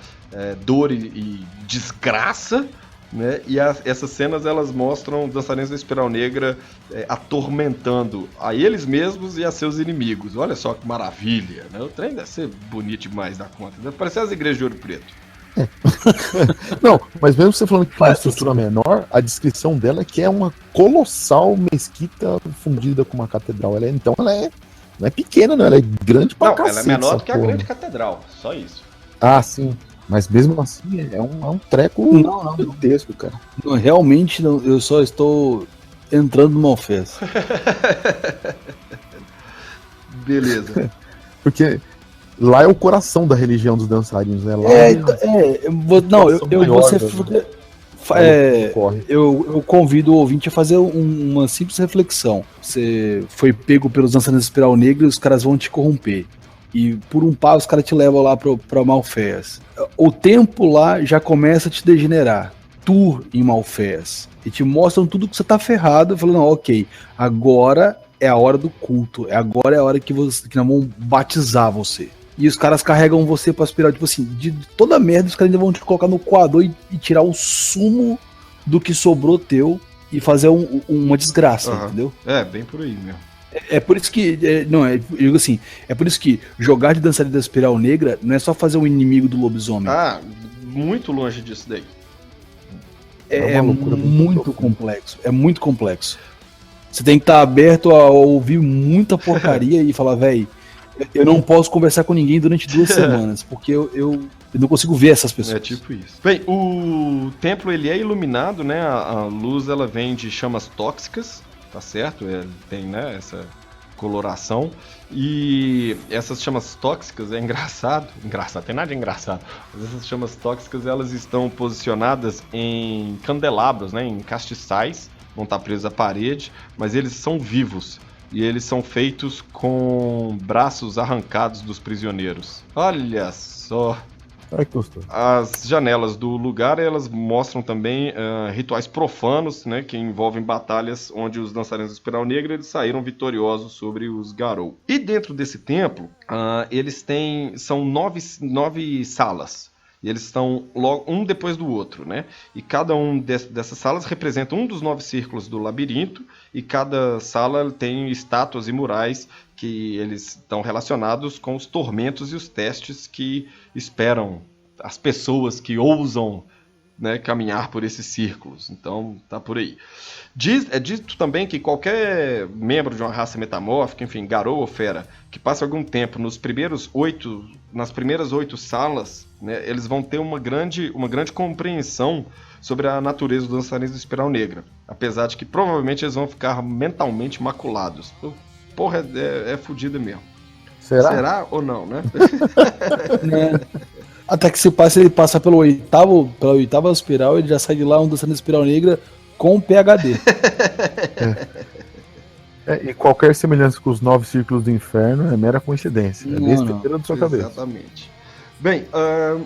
dor e desgraça, né, e essas cenas elas mostram dançarinos da Espiral Negra atormentando a eles mesmos e a seus inimigos. Olha só que maravilha, né? O trem deve ser bonito demais da conta, deve parecer as igrejas de Ouro Preto. Não, mas mesmo você falando que é uma estrutura menor, a descrição dela é que é uma colossal mesquita fundida com uma catedral. Ela não é pequena, não, ela é grande pra cacete. Ela é menor do que a grande catedral, só isso. Ah, sim. Mas mesmo assim, é um treco gigantesco, cara. Não, realmente, não, eu só estou entrando no Malfeias. Beleza. Porque lá é o coração da religião dos dançarinos, né? Lá eu convido o ouvinte a fazer uma simples reflexão. Você foi pego pelos dançarinos da Espiral Negra e os caras vão te corromper. E por um pau os caras te levam lá pra Malfeias. O tempo lá já começa a te degenerar. Tour em Malfeias. E te mostram tudo que você tá ferrado. Falando, ok, agora é a hora do culto. Agora é a hora que nós vamos batizar você. E os caras carregam você pra aspirar, tipo assim, de toda merda, os caras ainda vão te colocar no coador e tirar o sumo do que sobrou teu e fazer uma desgraça, entendeu? Bem por aí mesmo. É por isso que, eu digo assim, é por isso que jogar de dançarino da Espiral Negra não é só fazer um inimigo do lobisomem. Ah, muito longe disso daí. É muito complexo, é muito complexo. Você tem que estar aberto a ouvir muita porcaria e falar, velho, eu não posso conversar com ninguém durante 2 semanas, porque eu não consigo ver essas pessoas. É tipo isso. Bem, o templo ele é iluminado, né? A luz ela vem de chamas tóxicas, tá certo? Tem, né, essa coloração. E essas chamas tóxicas é engraçado, tem nada de engraçado. Mas essas chamas tóxicas elas estão posicionadas em candelabros, né? Em castiçais, vão estar presos à parede, mas eles são vivos. E eles são feitos com braços arrancados dos prisioneiros. Olha só. Ai, que gostoso. As janelas do lugar elas mostram também rituais profanos, né, que envolvem batalhas onde os dançarinos da Espiral Negra eles saíram vitoriosos sobre os Garou. E dentro desse templo, são 9 salas. E eles estão logo um depois do outro, né? E cada um dessas salas representa um dos 9 círculos do labirinto, e cada sala tem estátuas e murais que eles estão relacionados com os tormentos e os testes que esperam as pessoas que ousam, né, caminhar por esses círculos. Então, tá por aí. É dito também que qualquer membro de uma raça metamórfica, enfim, Garou ou Fera, que passa algum tempo nas primeiras 8 salas, né, eles vão ter uma grande compreensão sobre a natureza dos dançarinos da Espiral Negra. Apesar de que provavelmente eles vão ficar mentalmente maculados. Porra, é fodida mesmo. Será? Será ou não, né? Até que se ele passa pela oitava espiral, ele já sai de lá dançando espiral negra com PhD. E qualquer semelhança com os 9 círculos do inferno é mera coincidência. É besteira da sua cabeça. Exatamente. Bem,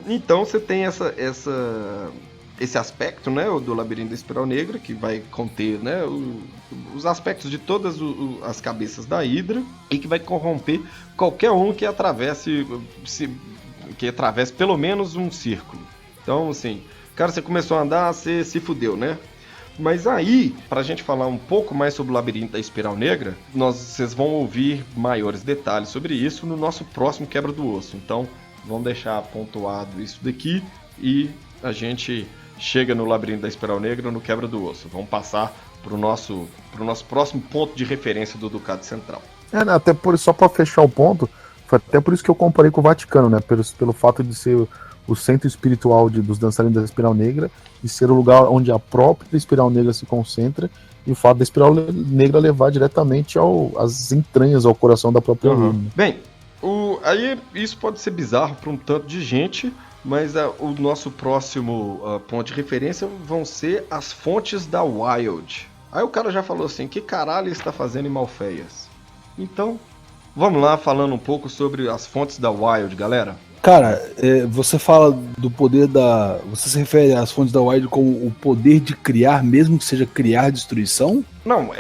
então você tem esse aspecto, né, do labirinto da espiral negra, que vai conter, né, os aspectos de todas as cabeças da Hidra e que vai corromper qualquer um que atravesse pelo menos um círculo. Então, assim, cara, você começou a andar, você se fudeu, né? Mas aí, pra gente falar um pouco mais sobre o labirinto da espiral negra, vocês vão ouvir maiores detalhes sobre isso no nosso próximo Quebra do Osso. Então, vamos deixar pontuado isso daqui e a gente chega no labirinto da espiral negra no Quebra do Osso. Vamos passar pro nosso próximo ponto de referência do Ducado Central. Até só para fechar o ponto, foi até por isso que eu comparei com o Vaticano, né? Pelo fato de ser o centro espiritual dos dançarinos da espiral negra e ser o lugar onde a própria espiral negra se concentra, e o fato da espiral negra levar diretamente às entranhas, ao coração da própria lua. Bem, aí isso pode ser bizarro para um tanto de gente, mas o nosso próximo ponto de referência vão ser as fontes da Wild. Aí o cara já falou assim, que caralho ele está fazendo em Malfeias? Então, vamos lá falando um pouco sobre as fontes da Wild, galera. Cara, você fala do poder você se refere às fontes da Wild como o poder de criar, mesmo que seja criar destruição? Não,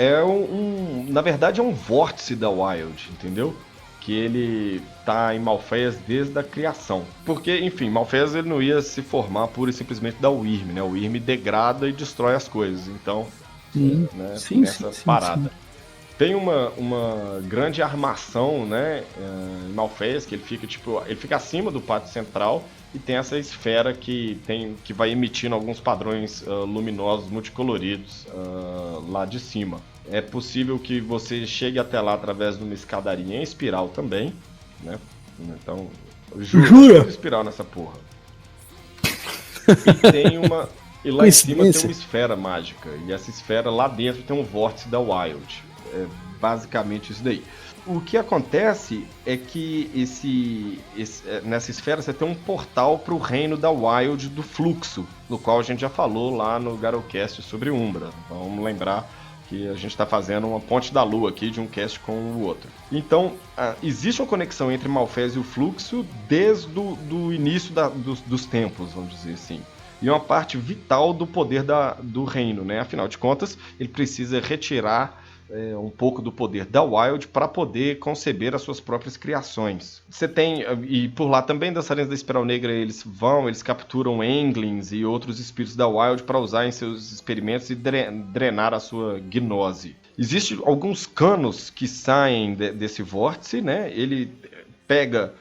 na verdade é um vórtice da Wild, entendeu? Que ele tá em Malfeias desde a criação. Porque, enfim, Malfeias ele não ia se formar pura e simplesmente da Wyrm, né? O Wyrm degrada e destrói as coisas, então, né, sim, essa parada. Sim. Tem uma grande armação, né, em Malfeias, que ele fica acima do pátio central e tem essa esfera que vai emitindo alguns padrões luminosos multicoloridos lá de cima. É possível que você chegue até lá através de uma escadaria em espiral também, né? Então, jura? Espiral nessa porra. E lá em cima tem uma esfera mágica, e essa esfera lá dentro tem um vórtice da Wild. É basicamente isso daí. O que acontece é que nessa esfera você tem um portal para o reino da Wild do fluxo, do qual a gente já falou lá no Garocast sobre Umbra. Vamos lembrar que a gente está fazendo uma ponte da lua aqui de um cast com o outro. Então, existe uma conexão entre Malfeias e o fluxo desde o início dos tempos, vamos dizer assim. E é uma parte vital do poder do reino, né? Afinal de contas, ele precisa retirar um pouco do poder da Wild para poder conceber as suas próprias criações. Você tem, e por lá também, dançarinos da Espiral Negra, eles capturam Englins e outros espíritos da Wild para usar em seus experimentos e drenar a sua gnose. Existem alguns canos que saem desse vórtice, né? Ele pega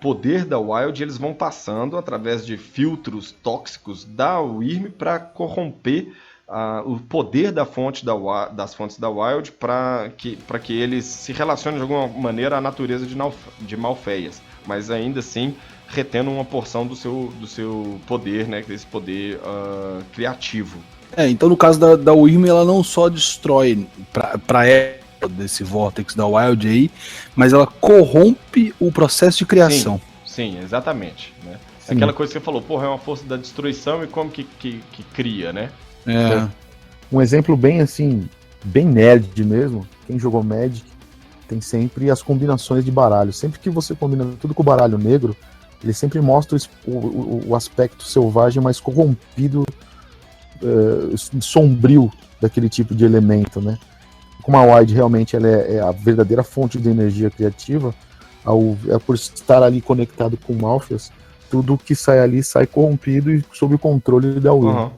poder da Wild e eles vão passando através de filtros tóxicos da Wyrm para corromper o poder das fontes da Wild para que eles se relacionem de alguma maneira à natureza de Malfeias, mas ainda assim retendo uma porção do seu poder, né, desse poder criativo. Então no caso da Wyrm, ela não só destrói para ela desse vórtex da Wild aí, mas ela corrompe o processo de criação. Sim, exatamente, né? Aquela coisa que você falou, porra, é uma força da destruição e como que cria, né? Um exemplo bem assim, bem nerd mesmo, quem jogou Magic tem sempre as combinações de baralho. Sempre que você combina tudo com o baralho negro, ele sempre mostra o aspecto selvagem mais corrompido, sombrio daquele tipo de elemento, né? Como a Wild realmente ela é a verdadeira fonte de energia criativa, por estar ali conectado com Malfeias, tudo que sai ali sai corrompido e sob o controle da Wyrm.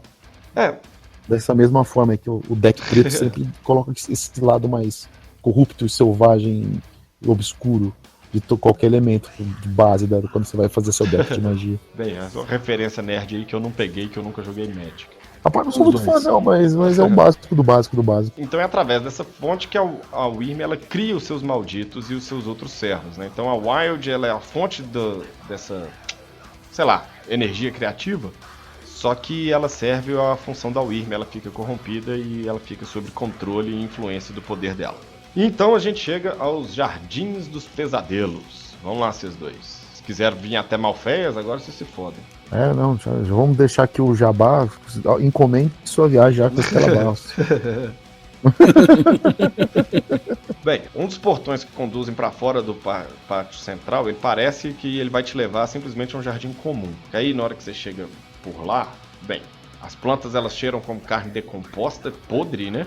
Dessa mesma forma que o deck preto sempre coloca esse lado mais corrupto e selvagem e obscuro de qualquer elemento de base quando você vai fazer seu deck de magia. Bem, é uma referência nerd aí que eu não peguei, que eu nunca joguei Magic. Rapaz, não sou muito fã não, mas é o básico do básico do básico. Então é através dessa fonte que a Wyrm ela cria os seus malditos e os seus outros servos, né? Então a Wild ela é a fonte dessa, sei lá, energia criativa, só que ela serve à função da Wyrm, ela fica corrompida e ela fica sob controle e influência do poder dela. Então a gente chega aos Jardins dos Pesadelos. Vamos lá, vocês dois. quiser vir até Malfeias, agora vocês se fodem. Não, já vamos deixar aqui o jabá, encomende sua viagem já com esse calabouço. Bem, um dos portões que conduzem para fora do pátio central, ele parece que ele vai te levar simplesmente a um jardim comum. E aí, na hora que você chega por lá, bem, as plantas elas cheiram como carne decomposta, podre, né?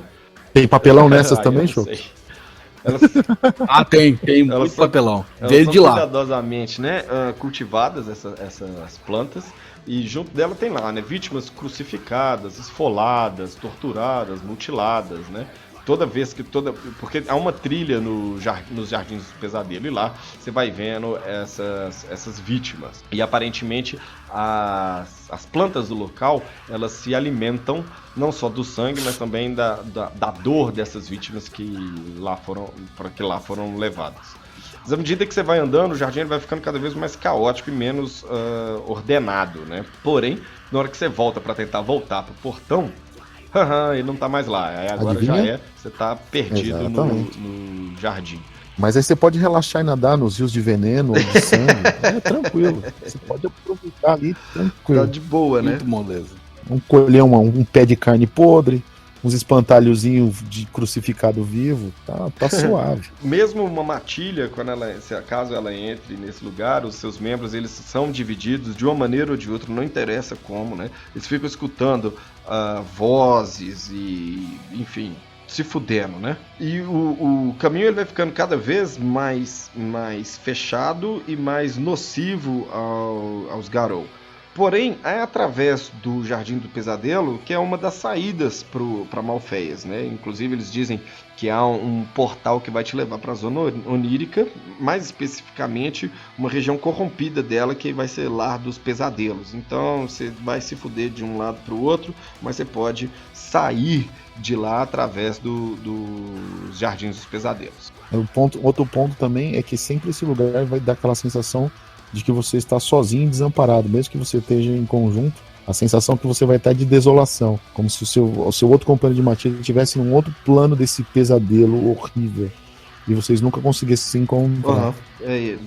Tem papelão nessas também, Choco? Elas, tem muito papelão. Veio de lá. Cuidadosamente, né, cultivadas essas plantas. E junto dela tem lá, né, vítimas crucificadas, esfoladas, torturadas, mutiladas, né? Porque há uma trilha nos Jardins do Pesadelo, e lá você vai vendo essas vítimas. E aparentemente as plantas do local, elas se alimentam não só do sangue, mas também da dor dessas vítimas que lá foram levadas. Mas à medida que você vai andando, o jardim vai ficando cada vez mais caótico e menos ordenado, né? Porém, na hora que você volta para tentar voltar pro portão, ele não tá mais lá. Aí agora Adivinha? você tá perdido no jardim. Mas aí você pode relaxar e nadar nos rios de veneno ou de sangue. Tranquilo. Você pode aproveitar ali tranquilo. Tá de boa, né? Muito moleza. Vamos colher um pé de carne podre, uns espantalhozinhos de crucificado vivo, tá suave. Mesmo uma matilha, caso ela entre nesse lugar, os seus membros eles são divididos de uma maneira ou de outra, não interessa como, né? Eles ficam escutando vozes e, enfim, se fudendo, né? E o caminho ele vai ficando cada vez mais fechado e mais nocivo aos Garou. Porém, é através do Jardim do Pesadelo que é uma das saídas para Malfeias, né? Inclusive eles dizem que há um portal que vai te levar para a zona onírica, mais especificamente uma região corrompida dela que vai ser lar dos pesadelos. Então você vai se fuder de um lado para o outro, mas você pode sair de lá através dos Jardins dos Pesadelos. Outro ponto também é que sempre esse lugar vai dar aquela sensação de que você está sozinho e desamparado, mesmo que você esteja em conjunto, a sensação que você vai estar de desolação, como se o seu outro companheiro de matilha estivesse num outro plano desse pesadelo horrível, e vocês nunca conseguissem se encontrar.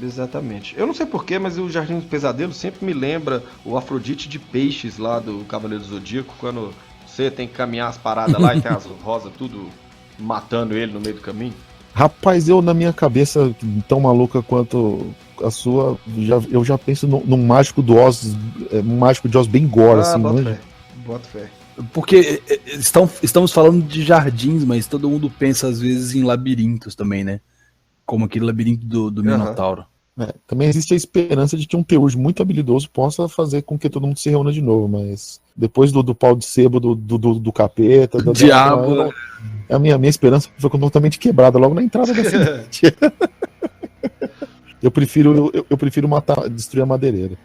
Exatamente. Eu não sei porquê, mas o Jardim do Pesadelo sempre me lembra o Afrodite de Peixes lá do Cavaleiro do Zodíaco, quando você tem que caminhar as paradas lá e tem as rosas tudo matando ele no meio do caminho. Rapaz, eu na minha cabeça, tão maluca quanto a sua, eu já penso num mágico do Oz, um mágico de Oz bem gore, assim, bota fé. Porque estamos falando de jardins, mas todo mundo pensa às vezes em labirintos também, né? Como aquele labirinto do Minotauro. Também existe a esperança de que um Peúrgio muito habilidoso possa fazer com que todo mundo se reúna de novo, mas depois do pau de sebo do capeta, do diabo, a minha esperança foi completamente quebrada logo na entrada da cidade. Eu prefiro destruir a madeireira.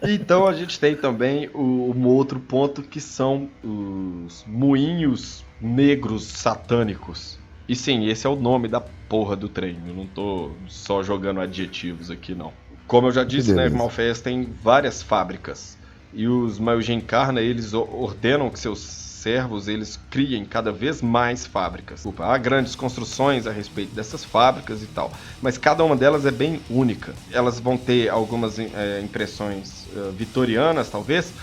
Então a gente tem também um outro ponto que são os moinhos negros satânicos. E sim, esse é o nome da porra do trem. Eu não tô só jogando adjetivos aqui, não. Como eu já disse, né, Malfeias tem várias fábricas. E os Myojin Karna, eles ordenam que seus servos, eles criem cada vez mais fábricas. Há grandes construções a respeito dessas fábricas e tal. Mas cada uma delas é bem única. Elas vão ter algumas impressões vitorianas, talvez,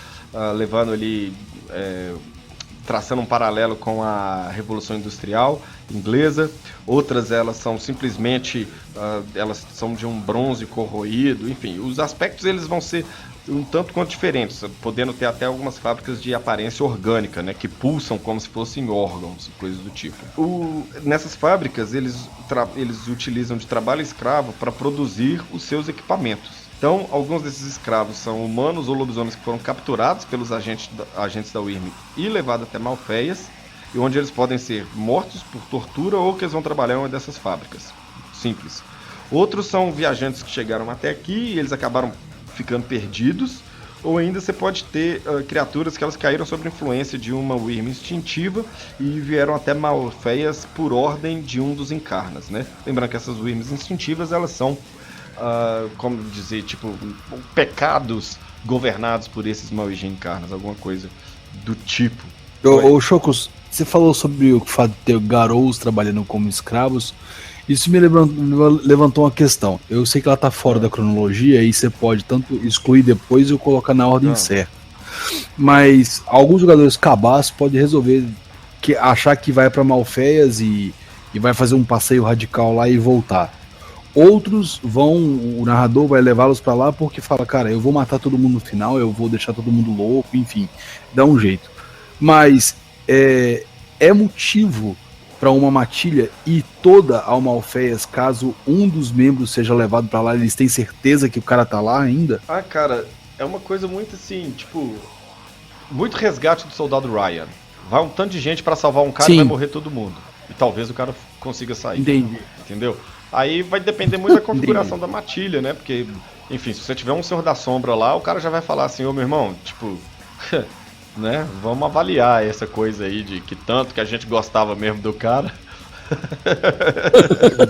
levando ali... traçando um paralelo com a Revolução Industrial inglesa. Outras elas são simplesmente elas são de um bronze corroído. Enfim, os aspectos eles vão ser um tanto quanto diferentes, podendo ter até algumas fábricas de aparência orgânica, né, que pulsam como se fossem órgãos, coisas do tipo. Nessas fábricas eles utilizam de trabalho escravo para produzir os seus equipamentos. Então, alguns desses escravos são humanos ou lobisomens que foram capturados pelos agentes da Wyrm e levados até Malfeias, e onde eles podem ser mortos por tortura ou que eles vão trabalhar em uma dessas fábricas. Simples. Outros são viajantes que chegaram até aqui e eles acabaram ficando perdidos, ou ainda você pode ter criaturas que elas caíram sob influência de uma Wyrm instintiva e vieram até Malfeias por ordem de um dos Incarnas, né? Lembrando que essas Wyrms instintivas, elas são como dizer, tipo, pecados governados por esses Myojin Karnas, alguma coisa do tipo. Ô Chocos, você falou sobre o fato de ter Garous trabalhando como escravos. Isso me levantou uma questão. Eu sei que ela tá fora da cronologia e você pode tanto excluir depois ou colocar na ordem certa. Mas alguns jogadores cabaços podem resolver achar que vai pra Malfeias e vai fazer um passeio radical lá e voltar. Outros o narrador vai levá-los pra lá porque fala, cara, eu vou matar todo mundo no final, eu vou deixar todo mundo louco, enfim, dá um jeito. Mas é motivo para uma matilha ir toda ao Malfeias caso um dos membros seja levado pra lá, eles têm certeza que o cara tá lá ainda? Ah, cara, é uma coisa muito assim, tipo, muito resgate do soldado Ryan. Vai um tanto de gente pra salvar um cara e vai morrer todo mundo. E talvez o cara consiga sair. Entendi. Entendeu? Aí vai depender muito da configuração da matilha, né? Porque, enfim, se você tiver um Senhor da Sombra lá, o cara já vai falar assim, ô meu irmão, tipo, né? Vamos avaliar essa coisa aí de que tanto que a gente gostava mesmo do cara.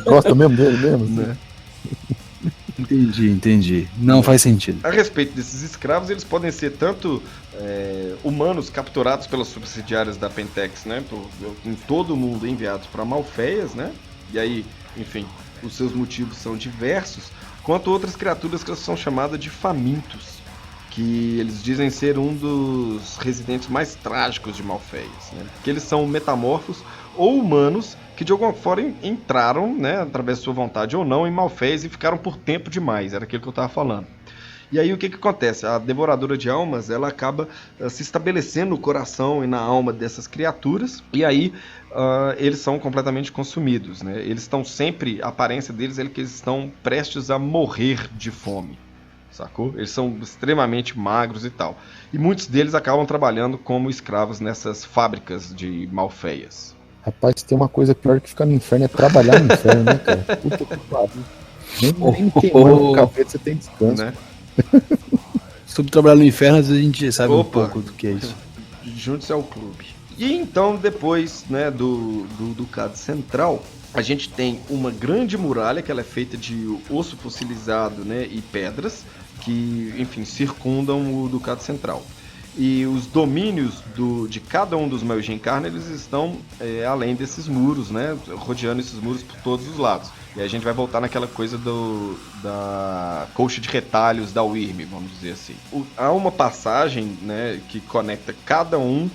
Gosta mesmo dele mesmo, né? Entendi. Não faz sentido. A respeito desses escravos, eles podem ser tanto humanos capturados pelas subsidiárias da Pentex, né? Em todo o mundo enviados para Malfeias, né? E aí, enfim, os seus motivos são diversos, quanto outras criaturas que são chamadas de famintos, que eles dizem ser um dos residentes mais trágicos de Malfeias, né? Que eles são metamorfos ou humanos que de alguma forma entraram, né, através de sua vontade ou não, em Malfeias e ficaram por tempo demais, era aquilo que eu estava falando. E aí o que acontece? A Devoradora de Almas, ela acaba se estabelecendo no coração e na alma dessas criaturas, e aí eles são completamente consumidos, né? Eles estão sempre, a aparência deles é que eles estão prestes a morrer de fome, sacou? Eles são extremamente magros e tal. E muitos deles acabam trabalhando como escravos nessas fábricas de Malfeias. Rapaz, tem uma coisa pior que ficar no inferno, é trabalhar no inferno, né, cara? Puta que pariu. Nem queimando o café você tem descanso. Né? Sobre trabalhar no inferno, às vezes a gente sabe um pouco do que é isso. Junte-se ao clube. E então, depois, né, do Ducado Central, a gente tem uma grande muralha que ela é feita de osso fossilizado, né, e pedras que, enfim, circundam o Ducado Central. E os domínios de cada um dos Melgenkarn, eles estão além desses muros, né, rodeando esses muros por todos os lados. E aí a gente vai voltar naquela coisa da colcha de retalhos da Wyrm, vamos dizer assim. Há uma passagem, né, que conecta cada um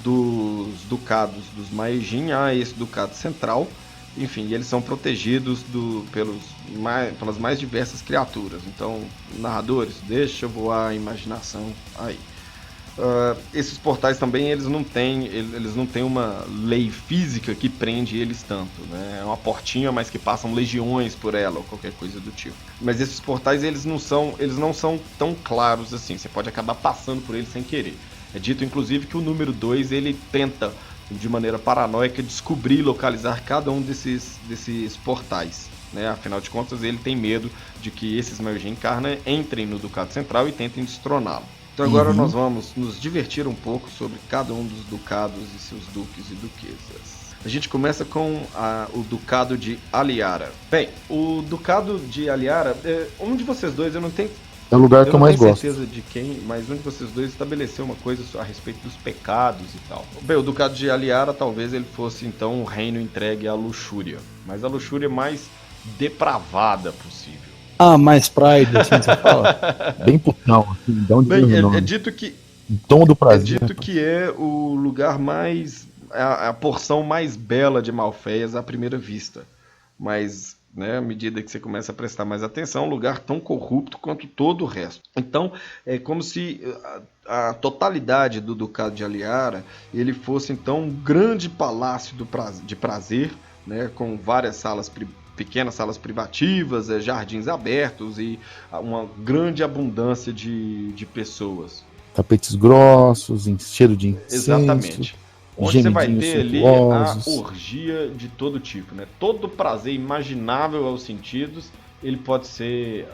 dos ducados dos Maegin a esse ducado central. Enfim, eles são protegidos pelas mais diversas criaturas. Então, narradores, deixa voar a imaginação aí. Esses portais também eles não têm uma lei física que prende eles tanto, né? É uma portinha, mas que passam legiões por ela ou qualquer coisa do tipo. Mas esses portais eles não são tão claros assim. Você pode acabar passando por eles sem querer. É dito inclusive que o número 2 ele tenta de maneira paranoica descobrir e localizar cada um desses portais, né? Afinal de contas ele tem medo de que esses Melgenkarn entrem no Ducado Central e tentem destroná-lo. Então agora nós vamos nos divertir um pouco sobre cada um dos ducados e seus duques e duquesas. A gente começa com o Ducado de Aliara. Bem, o Ducado de Aliara, um de vocês dois, eu não tenho é o lugar que eu mais gosto. certeza de quem, mas um de vocês dois estabeleceu uma coisa a respeito dos pecados e tal. Bem, o Ducado de Aliara talvez ele fosse então um reino entregue à luxúria, mas a luxúria mais depravada possível. Mais Pride, assim você fala. Bem putão, assim, de onde vem o nome? É dito que tom do prazer. É dito que é o lugar mais, a porção mais bela de Malfeias à primeira vista. Mas, né, à medida que você começa a prestar mais atenção, é um lugar tão corrupto quanto todo o resto. Então, é como se a totalidade do Ducado de Aliara, ele fosse então um grande palácio de prazer, né, com várias pequenas salas privativas, jardins abertos e uma grande abundância de pessoas. Tapetes grossos, cheiro de incenso. Exatamente. Onde você vai ter ali a orgia de todo tipo, né? Todo prazer imaginável aos sentidos, ele pode ser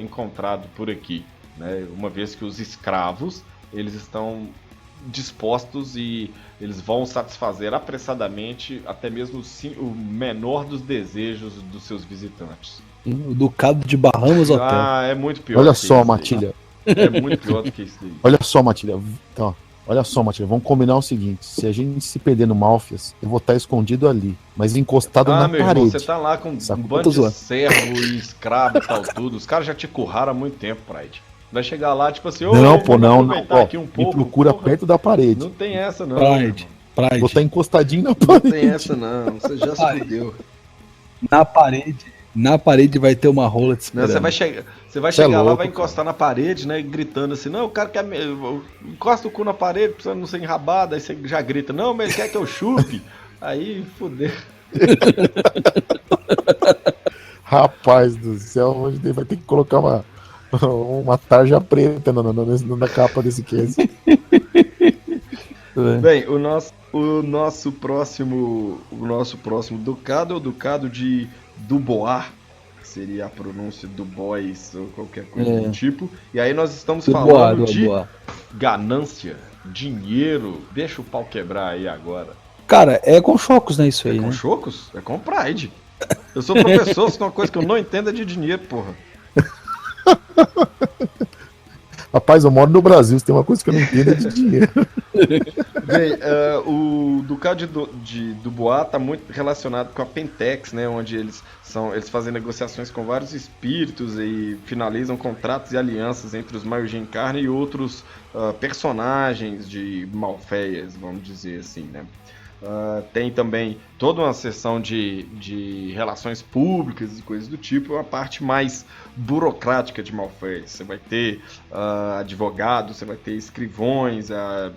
encontrado por aqui, né? Uma vez que os escravos, eles estão dispostos e eles vão satisfazer apressadamente até mesmo o menor dos desejos dos seus visitantes. O Ducado de Bahamas Hotel. É muito pior. Olha só, Matilha. É muito pior do que isso daí. Olha só, Matilha. Então, Olha só, Matheus, vamos combinar o seguinte: se a gente se perder no Malfias, eu vou estar escondido ali, mas encostado na meu parede. irmão, você tá lá com um Sacou? bando Tô de zoando. servo e escravo e tal, tudo. Os caras já te curraram há muito tempo, Pride. Vai chegar lá, tipo assim, Não, pô, vamos não. aproveitar Ó, aqui um me pouco. procura Porra, perto da parede. Não tem essa, não. Pride, Vou estar Pride. encostadinho na Não parede. tem essa, não. Você já se fudeu. Na parede vai ter uma rola te Não, esperando. você vai Cê é chegar lá, louco, vai encostar na parede, né? Gritando assim, não, o cara quer. Encosta o cu na parede, precisa não ser enrabado. Aí você já grita, não, mas ele quer que eu chupe. Aí, fudeu. Rapaz do céu, hoje vai ter que colocar uma tarja preta na capa desse case. Bem, o nosso próximo ducado é o ducado de Dubois, que seria a pronúncia do boys ou qualquer coisa do tipo. E aí nós estamos falando de ganância, dinheiro. Deixa o pau quebrar aí agora. Cara, é com chocos, né, isso aí, É com né? chocos? É com Pride. Eu sou professor, se tem uma coisa que eu não entendo é de dinheiro, porra. Rapaz, eu moro no Brasil, se tem uma coisa que eu não entendo é de dinheiro. Bem, o Ducado de Dubois está muito relacionado com a Pentex, né, onde eles fazem negociações com vários espíritos e finalizam contratos e alianças entre os Maio Carne e outros personagens de Malfeias, vamos dizer assim, né. Tem também toda uma seção de relações públicas e coisas do tipo, uma parte mais burocrática de Malfeias. Você vai ter advogados, você vai ter escrivões,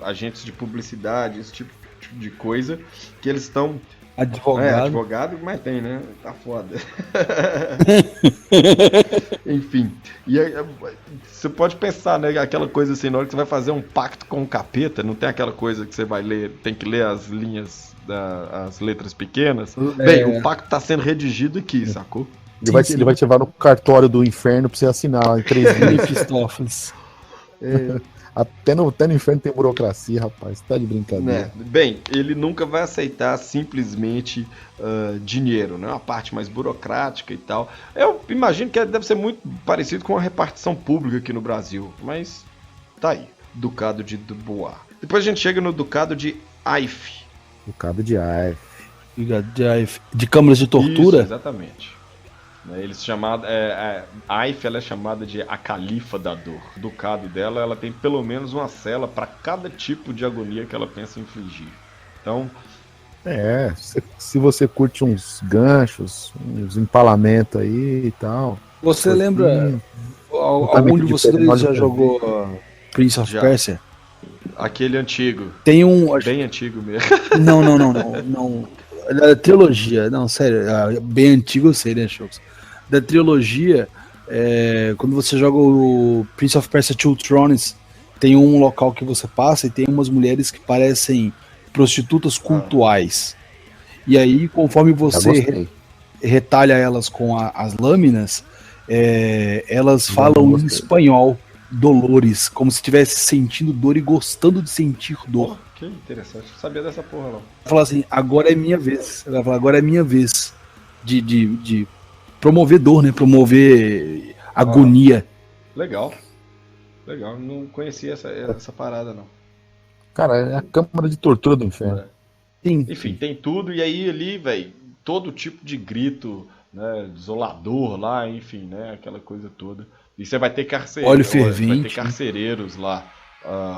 agentes de publicidade, esse tipo de coisa, que eles estão... advogado, mas tem, né? Tá foda. Enfim, e aí, você pode pensar, né? Aquela coisa assim, na hora que você vai fazer um pacto com o capeta, não tem aquela coisa que você vai ler, tem que ler as linhas, as letras pequenas. Bem, o pacto tá sendo redigido aqui, sacou? Ele vai te levar no cartório do inferno pra você assinar em 3 linhas. Mephistófeles. Até no inferno tem burocracia, rapaz. Tá de brincadeira. Bem, ele nunca vai aceitar simplesmente dinheiro, né? Uma parte mais burocrática e tal. Eu imagino que deve ser muito parecido com a repartição pública aqui no Brasil, mas tá aí. Ducado de Dubois. Depois a gente chega no Ducado de Aif. Ducado de Aif. De câmaras de tortura? Isso, exatamente. Eles chamaram, Aif, ela é chamada de a califa da dor. O ducado dela, ela tem pelo menos uma cela para cada tipo de agonia que ela pensa infligir. Então, se você curte uns ganchos, uns empalamentos aí e tal. Você lembra algum de vocês já jogou Prince of Persia? Aquele antigo. Tem um bem antigo mesmo. Não. Da trilogia, não, sério, bem antigo eu sei, né, Chocos? Da trilogia, quando você joga o Prince of Persia Two Thrones, tem um local que você passa e tem umas mulheres que parecem prostitutas cultuais. E aí, conforme você retalha elas com as lâminas, elas falam em espanhol, dolores, como se estivesse sentindo dor e gostando de sentir dor. Que interessante, não sabia dessa porra não. Vai falar assim, agora é minha vez. Vai falar, agora é minha vez de promover dor, né? Promover agonia. Legal, não conhecia essa parada não. Cara, é a câmara de tortura do inferno. Sim. Enfim, tem tudo, e aí ali, velho, todo tipo de grito, né, desolador lá, enfim, né, aquela coisa toda. E você vai ter Óleo fervente. Vai ter carcereiros lá,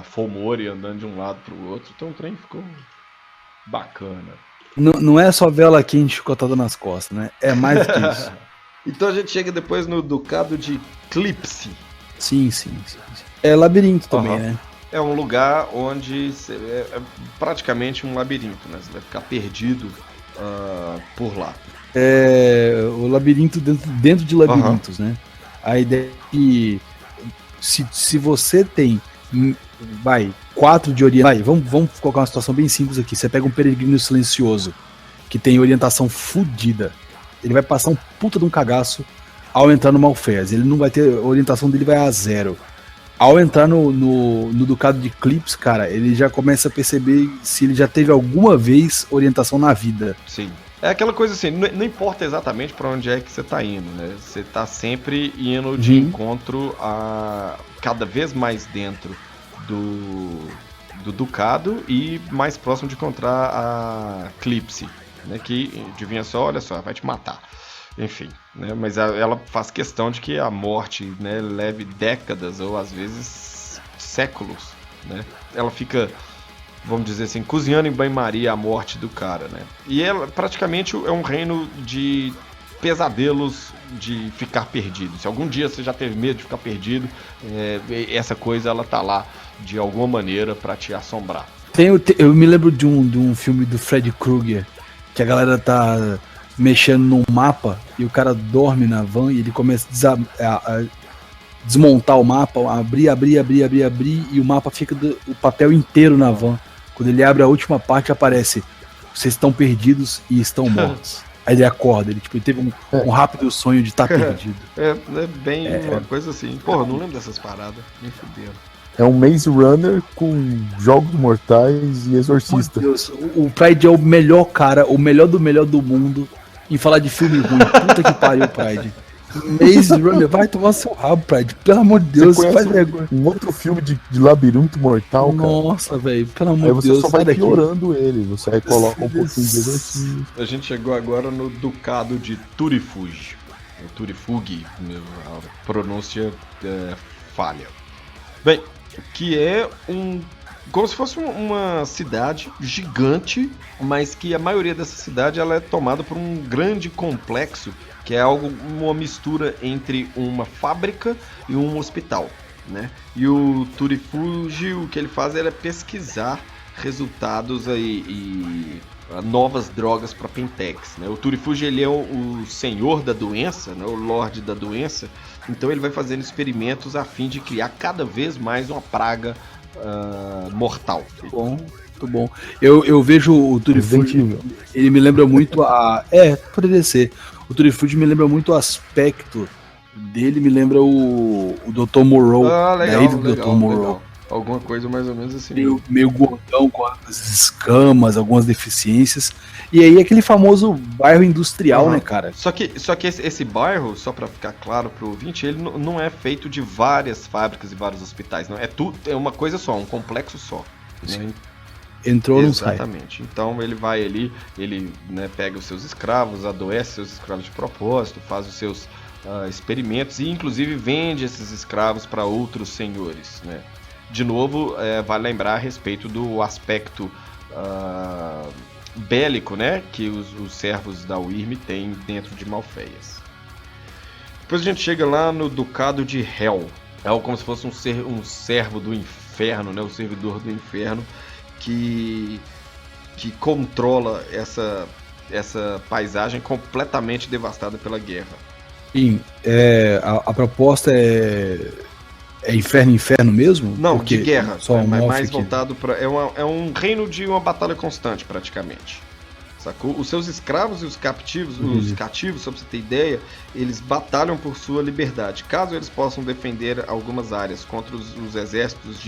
Fomori andando de um lado pro outro, então o trem ficou bacana. Não é só vela quente chicotada nas costas, né? É mais do que isso. Então a gente chega depois no Ducado de Clipse. Sim. É labirinto também, né? É um lugar onde é praticamente um labirinto, né? Você vai ficar perdido por lá. É o labirinto dentro de labirintos, né? A ideia é que se você tem 4 de orientação... Vamos colocar uma situação bem simples aqui. Você pega um peregrino silencioso que tem orientação fodida. Ele vai passar um puta de um cagaço ao entrar no Malfés. Ele não vai ter... A orientação dele vai a 0. Ao entrar no Ducado de Clipse, cara, ele já começa a perceber se ele já teve alguma vez orientação na vida. Sim. É aquela coisa assim, não importa exatamente pra onde é que você tá indo, né? Você tá sempre indo de encontro a cada vez mais dentro do ducado e mais próximo de encontrar a Clipse, né, que adivinha só, olha só, vai te matar. Enfim, né, mas ela faz questão de que a morte, né, leve décadas ou às vezes séculos, né? Ela fica, vamos dizer assim, cozinhando em banho-maria a morte do cara, né? E ela praticamente é um reino de pesadelos de ficar perdido. Se algum dia você já teve medo de ficar perdido, essa coisa ela tá lá de alguma maneira pra te assombrar. Eu me lembro de um filme do Freddy Krueger, que a galera tá mexendo num mapa e o cara dorme na van e ele começa a desmontar o mapa, abrir e o mapa fica o papel inteiro na van. Quando ele abre a última parte aparece: vocês estão perdidos e estão mortos. Aí ele acorda, ele teve um rápido sonho de estar perdido. É bem uma coisa assim. Porra, não lembro dessas paradas, nem fudendo. É um Maze Runner com Jogos Mortais e Exorcista. Meu Deus, o Pride é o melhor cara, o melhor do mundo em falar de filme ruim. Puta que pariu, Pride. Maze Runner, vai tomar seu rabo, Pride. Pelo amor de Deus, faz vergonha. Um outro filme de labirinto mortal, cara. Nossa, velho, pelo amor de Deus. Aí você só vai piorando ele, você aí coloca um pouquinho de exercício. A gente chegou agora no ducado de Turifugi. Turifugi, a pronúncia falha. Bem, que é como se fosse uma cidade gigante, mas que a maioria dessa cidade ela é tomada por um grande complexo, que é uma mistura entre uma fábrica e um hospital, né? E o Turifugi, o que ele faz é pesquisar resultados e novas drogas para Pentex, né? O Turifugi ele é o senhor da doença, né? O lorde da doença. Então ele vai fazendo experimentos a fim de criar cada vez mais uma praga mortal. Muito bom. Eu vejo o Turifugi, ele me lembra muito poderia ser. O Turifugi me lembra muito o aspecto dele, me lembra o Dr. Moreau. Legal, do Dr. Moreau. Legal. Alguma coisa mais ou menos assim. Meio gordão, com as escamas, algumas deficiências. E aí aquele famoso bairro industrial, né, cara? Só que esse bairro, só pra ficar claro pro ouvinte, ele não é feito de várias fábricas e vários hospitais, não. É uma coisa só, um complexo só. Né? Entrou no site. Exatamente. Então ele vai ali, ele, né, pega os seus escravos, adoece seus escravos de propósito, faz os seus experimentos e inclusive vende esses escravos para outros senhores, né? De novo, vale lembrar a respeito do aspecto bélico, né, que os servos da Wyrm têm dentro de Malfeias. Depois a gente chega lá no Ducado de Hell. É como se fosse um servo do inferno, né, o servidor do inferno, que controla essa paisagem completamente devastada pela guerra. Sim, a proposta é inferno mesmo? Não, de guerra. Só mais voltado para é um reino de uma batalha constante, praticamente. Sacou? Os seus escravos e os cativos, só pra você ter ideia, eles batalham por sua liberdade. Caso eles possam defender algumas áreas contra os exércitos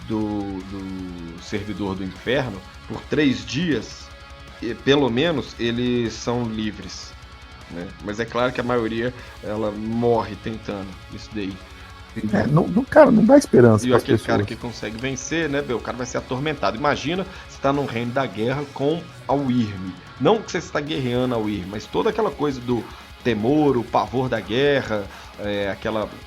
do servidor do inferno, por 3 dias, pelo menos, eles são livres. Né? Mas é claro que a maioria ela morre tentando isso daí. Cara, não dá esperança. E aquele cara que consegue vencer, né, o cara vai ser atormentado. Imagina você tá num reino da guerra com a Wyrm. Não que você está guerreando a Wyrm, mas toda aquela coisa do temor, o pavor da guerra,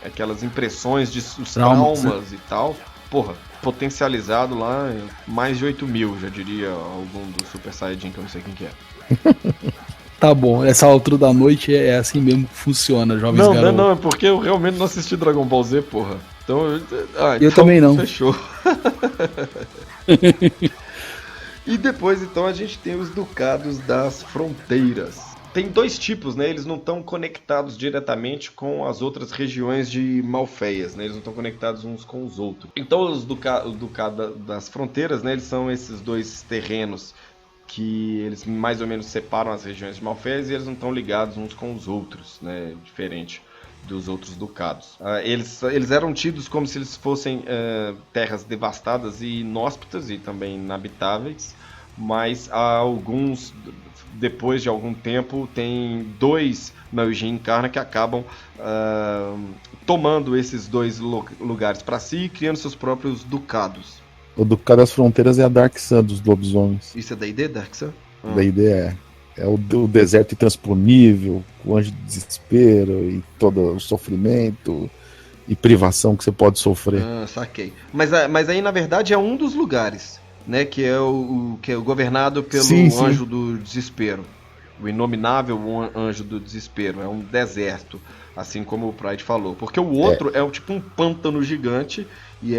aquelas impressões de os traumas e tal. Porra, potencializado lá em mais de 8.000, já diria algum do Super Saiyajin, que eu não sei quem que é. Tá bom, essa altura da noite é assim mesmo que funciona, jovens garotos. Não, é porque eu realmente não assisti Dragon Ball Z, porra. Então, eu também não. Fechou. E depois, então, a gente tem os Ducados das Fronteiras. Tem 2 tipos, né? Eles não estão conectados diretamente com as outras regiões de Malfeias, né? Eles não estão conectados uns com os outros. Então, os Ducados das Fronteiras, né? Eles são esses 2 terrenos que eles mais ou menos separam as regiões de Malfeias e eles não estão ligados uns com os outros, né? Diferente dos outros ducados. Eles eram tidos como se eles fossem terras devastadas e inóspitas e também inabitáveis, mas há alguns, depois de algum tempo, tem 2 Maujin Incarna que acabam tomando esses 2 lugares para si e criando seus próprios ducados. O Ducado das Fronteiras é a Dark Sun dos lobisomens. Isso é D&D, Dark Sun? Da ideia é o deserto intransponível, o anjo do desespero e todo o sofrimento e privação que você pode sofrer. Saquei. Mas aí, na verdade, é um dos lugares, né? Que é o governado pelo anjo do desespero. O inominável anjo do desespero. É um deserto, assim como o Pride falou. Porque o outro é tipo um pântano gigante e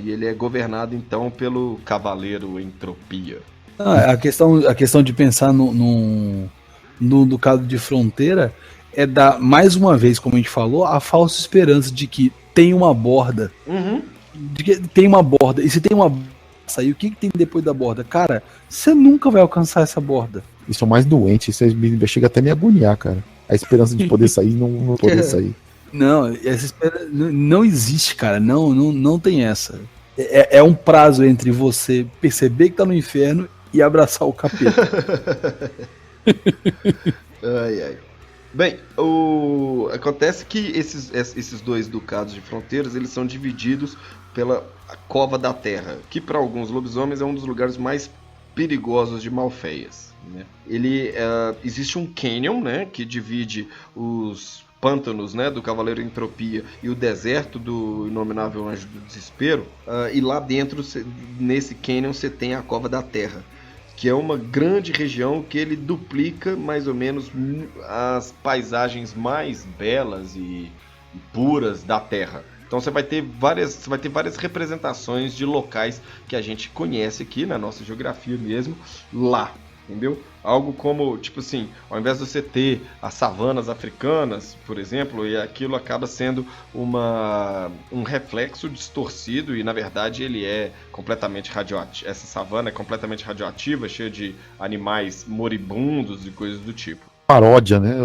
ele é governado, então, pelo Cavaleiro Entropia. A questão de pensar no Ducado de Fronteira é dar, mais uma vez, como a gente falou, a falsa esperança de que tem uma borda. Uhum. De que tem uma borda. E se tem uma borda, e o que tem depois da borda? Cara, você nunca vai alcançar essa borda. Isso é mais doente, isso chega até a me agoniar, cara. A esperança de poder sair e não poder sair. Não, essa esperança não existe, cara. Não tem essa. É um prazo entre você perceber que tá no inferno e abraçar o capeta. Ai. Bem, acontece que esses dois ducados de fronteiras, eles são divididos pela Cova da Terra, que para alguns lobisomens é um dos lugares mais perigosos de Malfeias, né? Existe um canyon, né, que divide os pântanos, né, do Cavaleiro Entropia e o deserto do inominável Anjo do Desespero, e lá dentro, nesse canyon, você tem a Cova da Terra, que é uma grande região que ele duplica mais ou menos as paisagens mais belas e puras da Terra. Então você vai ter várias representações de locais que a gente conhece aqui na nossa geografia mesmo, lá, entendeu? Algo como, tipo assim, ao invés de você ter as savanas africanas, por exemplo, e aquilo acaba sendo um reflexo distorcido e, na verdade, ele é completamente radioativo. Essa savana é completamente radioativa, cheia de animais moribundos e coisas do tipo. Paródia, né?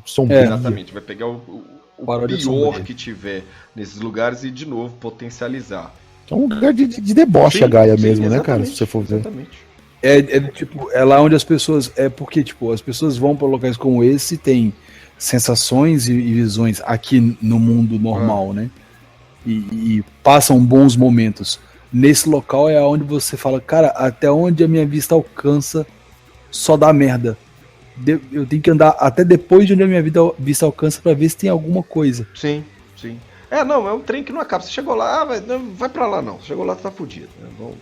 Sombrio. Exatamente, vai pegar o Paródia pior sombria. que tiver nesses lugares e, de novo, potencializar. É um lugar de deboche Sim, a Gaia sim, mesmo, né, cara? exatamente, Se você for ver. Exatamente. É lá onde as pessoas. É porque, tipo, as pessoas vão para locais como esse e tem sensações e visões aqui no mundo normal, né? E passam bons momentos. Nesse local é onde você fala, cara, até onde a minha vista alcança, só dá merda. Eu tenho que andar até depois de onde a minha vista alcança para ver se tem alguma coisa. Sim. É um trem que não acaba. Você chegou lá, vai pra lá não. Você chegou lá, tá fudido. Né? Bom,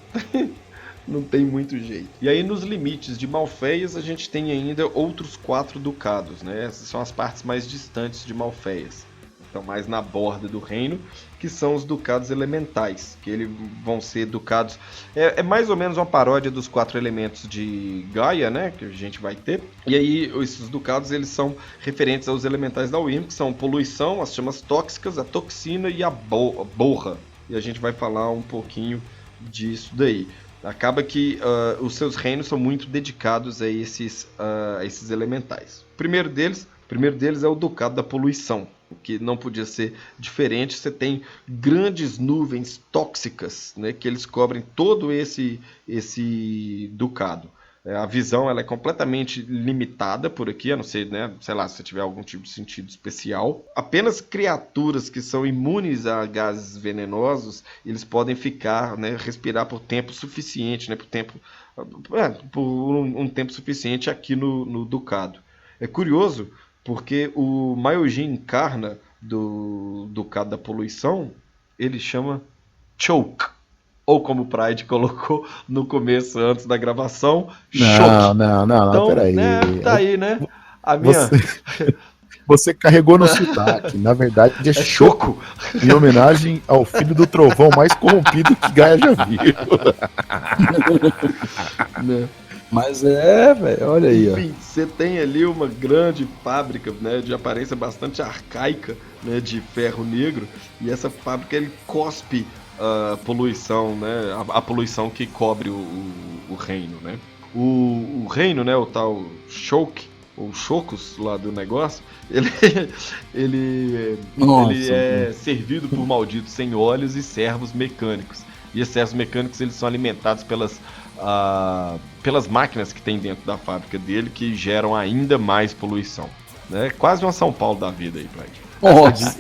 não tem muito jeito. E aí, nos limites de Malfeias, a gente tem ainda outros 4 ducados, né? Essas são as partes mais distantes de Malfeias. Então, mais na borda do reino, que são os ducados elementais, que eles vão ser ducados... É mais ou menos uma paródia dos 4 elementos de Gaia, né, que a gente vai ter. E aí, esses ducados, eles são referentes aos elementais da Wyrm, que são poluição, as chamas tóxicas, a toxina e a borra. E a gente vai falar um pouquinho disso daí. Acaba que os seus reinos são muito dedicados a esses elementais. O primeiro deles é o Ducado da Poluição, que não podia ser diferente. Você tem grandes nuvens tóxicas, né, que eles cobrem todo esse ducado. A visão ela é completamente limitada por aqui, a não ser, né, sei lá, se você tiver algum tipo de sentido especial. Apenas criaturas que são imunes a gases venenosos, eles podem ficar, né, respirar por tempo suficiente, né, por um tempo suficiente aqui no Ducado. É curioso, porque o Myojin Karna do Ducado da Poluição, ele chama Choke. Ou como o Pride colocou no começo, antes da gravação, Choke. Não, Então, peraí. né, tá aí, né? A minha... Você carregou no sotaque. Na verdade, é Choco. Em homenagem ao filho do trovão mais corrompido que Gaia já viu. Né? Mas velho, olha aí, ó. Enfim, você tem ali uma grande fábrica, né, de aparência bastante arcaica, né, de ferro negro, e essa fábrica ele cospe a poluição, né, a poluição que cobre o reino, né. O reino, né, o tal Choke, ou Chocos lá do negócio, ele é servido por malditos sem olhos e servos mecânicos. E esses servos mecânicos eles são alimentados pelas máquinas que tem dentro da fábrica dele, que geram ainda mais poluição, né? Quase uma São Paulo da vida aí, Pride. Nossa.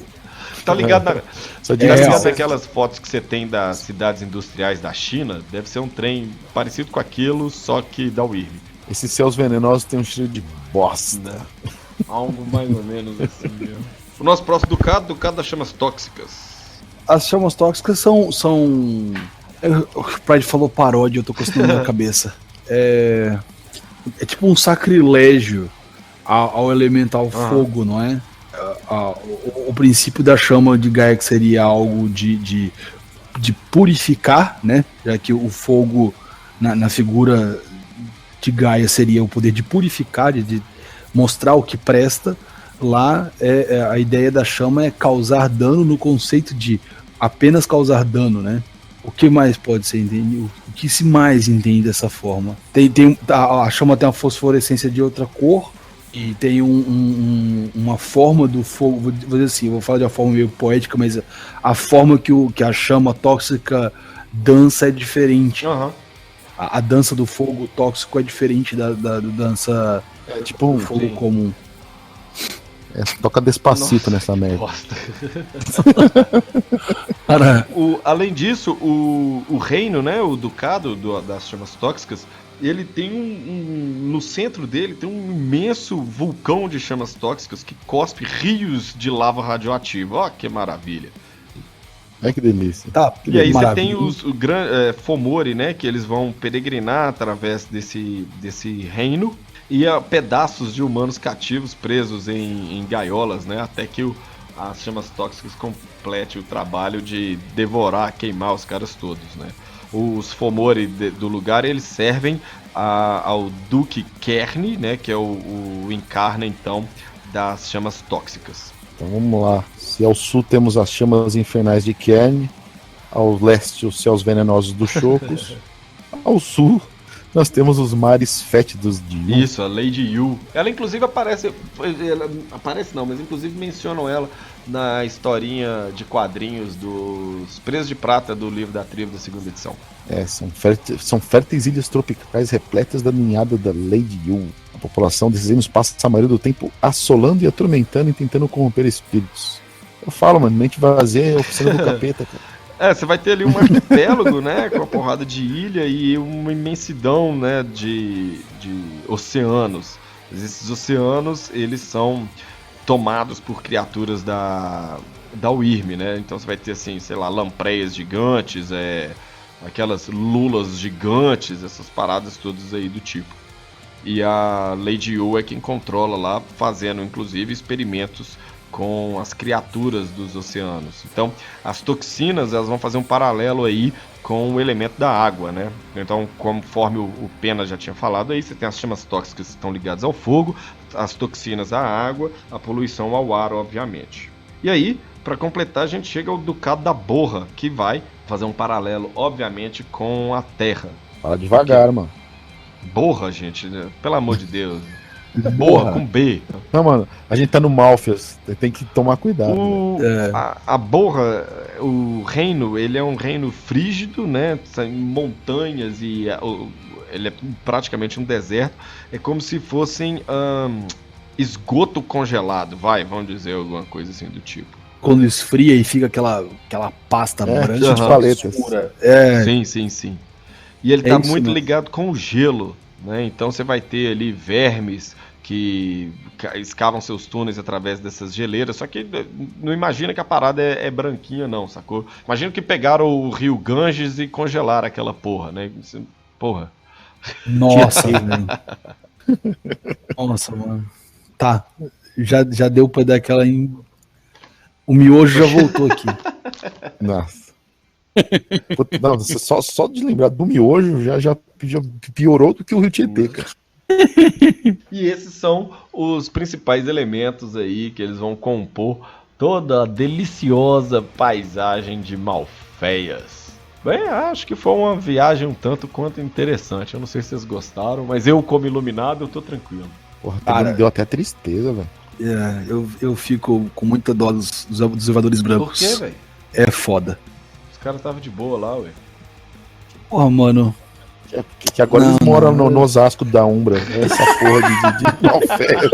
Tá ligado, Só tá ligado de naquelas fotos que você tem das cidades industriais da China? Deve ser um trem parecido com aquilo, só que da Wyrm. Esses céus venenosos têm um cheiro de bosta. Algo mais ou menos assim mesmo. O nosso próximo Ducado das chamas tóxicas. As chamas tóxicas são... O Pride falou paródia, eu tô acostumando na cabeça. É tipo um sacrilégio ao elemental fogo, não é? O princípio da chama de Gaia que seria algo de purificar, né? Já que o fogo na figura de Gaia seria o poder de purificar, de mostrar o que presta. Lá a ideia da chama é causar dano no conceito de apenas causar dano, né? O que mais pode ser entendido? O que se mais entende dessa forma? A chama tem uma fosforescência de outra cor e tem uma forma do fogo, vou dizer assim, eu vou falar de uma forma meio poética, mas a forma que a chama tóxica dança é diferente. Uhum. A dança do fogo tóxico é diferente da dança tipo do fogo comum. Toca Despacito nessa merda. Bosta. Além disso, o reino, né, o ducado das chamas tóxicas, ele tem no centro dele tem um imenso vulcão de chamas tóxicas que cospe rios de lava radioativa. Ó, que maravilha. É que delícia. Tá, E aí você tem os Fomori, né, que eles vão peregrinar através desse reino e pedaços de humanos cativos presos em gaiolas, né, até que as chamas tóxicas complete o trabalho de devorar, queimar os caras todos, né. Os Fomori do lugar, eles servem ao Duque Kern, né, que é o encarna, então, das chamas tóxicas. Então vamos lá. Se ao sul temos as chamas infernais de Kern, ao leste os céus venenosos dos Chocos, ao sul nós temos os mares fétidos de Yu. Isso, a Lady Yu. Ela inclusive aparece não, mas inclusive mencionam ela na historinha de quadrinhos dos Presos de Prata do livro da tribo da segunda edição. São férteis ilhas tropicais repletas da ninhada da Lady Yu. A população desses reinos passa a maioria do tempo assolando e atormentando e tentando corromper espíritos. Eu falo, mano, mente vazia é a oficina do capeta, cara. Você vai ter ali um arquipélago, né, com uma porrada de ilha e uma imensidão, né, de oceanos. Esses oceanos, eles são tomados por criaturas da Wyrm, né, então você vai ter, assim, sei lá, lampreias gigantes, aquelas lulas gigantes, essas paradas todas aí do tipo. E a Lady Yu é quem controla lá, fazendo, inclusive, experimentos com as criaturas dos oceanos. Então, as toxinas, elas vão fazer um paralelo aí com o elemento da água, né? Então, conforme o Pena já tinha falado aí, você tem as chamas tóxicas que estão ligadas ao fogo, as toxinas à água, a poluição ao ar, obviamente. E aí, para completar, a gente chega ao Ducado da Borra, que vai fazer um paralelo, obviamente, com a Terra. Fala devagar, mano. Borra, gente, pelo amor de Deus. Borra com B. Não, mano, a gente tá no Malfias, tem que tomar cuidado. A Borra, o reino, ele é um reino frígido, né? Em montanhas e ele é praticamente um deserto. É como se fossem esgoto congelado, vamos dizer alguma coisa assim do tipo. Quando esfria e fica aquela pasta branca de paletas. Sim. E ele tá muito mesmo. ligado com o gelo, né? Então você vai ter ali vermes que escavam seus túneis através dessas geleiras, só que não imagina que a parada é branquinha não, sacou? Imagina que pegaram o rio Ganges e congelaram aquela porra, né? Porra. Nossa, velho. Nossa, mano. Tá, já deu pra dar aquela... O miojo já voltou aqui. Nossa. Não, só de lembrar do miojo já piorou do que o Rio Tietê, cara. E esses são os principais elementos aí que eles vão compor toda a deliciosa paisagem de Malfeias. Bem, acho que foi uma viagem um tanto quanto interessante. Eu não sei se vocês gostaram, mas eu, como iluminado, eu tô tranquilo. Porra, cara, deu até tristeza, velho. Eu fico com muita dó dos elevadores brancos. Por quê, velho? É foda. Os caras estavam de boa lá, ué. Porra, mano. Que agora eles moram no Osasco da Umbra. Essa porra de Malfeias.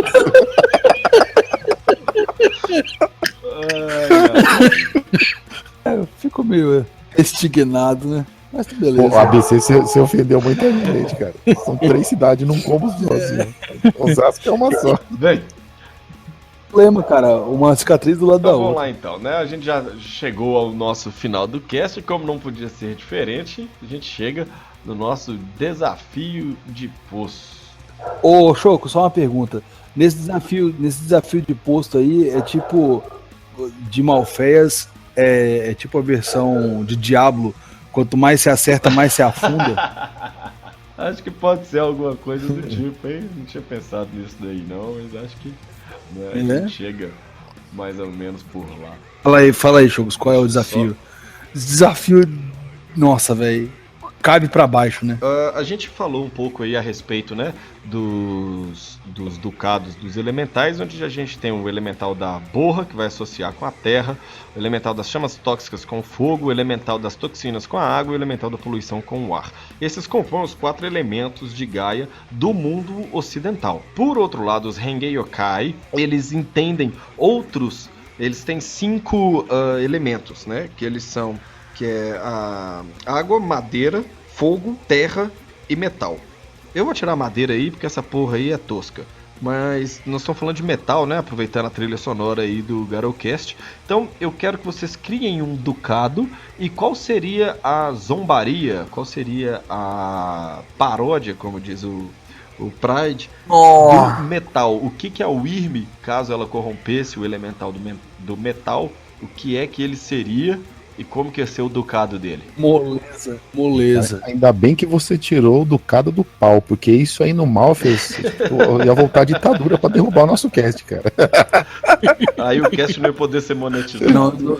Eu fico meio estignado, né? Mas beleza. Pô, ABC você ofendeu muita gente, cara. São 3 cidades num combo só, assim. Osasco é uma só. Bem, Problema, cara. Uma cicatriz do lado da então vamos outra. lá então, né? A gente já chegou ao nosso final do cast, e como não podia ser diferente, a gente chega no nosso desafio de poço. Ô, Choco, só uma pergunta. Nesse desafio de posto aí, é tipo de Malfeias, é tipo a versão de Diablo. Quanto mais se acerta, mais se afunda. Acho que pode ser alguma coisa do tipo, hein? Não tinha pensado nisso daí não, mas acho que né, a gente chega mais ou menos por lá. Fala aí, Chocos, qual é o desafio? Desafio. Nossa, velho. Cabe pra baixo, né? A gente falou um pouco aí a respeito, né, dos ducados dos elementais, onde a gente tem o elemental da borra, que vai associar com a terra, o elemental das chamas tóxicas com o fogo, o elemental das toxinas com a água e o elemental da poluição com o ar. Esses compõem os 4 elementos de Gaia do mundo ocidental. Por outro lado, os Rengei Yokai, eles entendem outros, eles têm 5 elementos, né, que é a água, madeira, fogo, terra e metal. Eu vou tirar a madeira aí, porque essa porra aí é tosca. Mas nós estamos falando de metal, né? Aproveitando a trilha sonora aí do Garocast. Então eu quero que vocês criem um ducado. E qual seria a zombaria? Qual seria a paródia, como diz o Pride, do metal? O que é a Wyrm, caso ela corrompesse o elemental do metal? O que é que ele seria? E como que ia ser o ducado dele? Moleza. Ainda bem que você tirou o ducado do pau, porque isso aí no mal fez. Tipo, ia voltar a ditadura pra derrubar o nosso cast, cara. Aí o cast não ia poder ser monetizado. Não,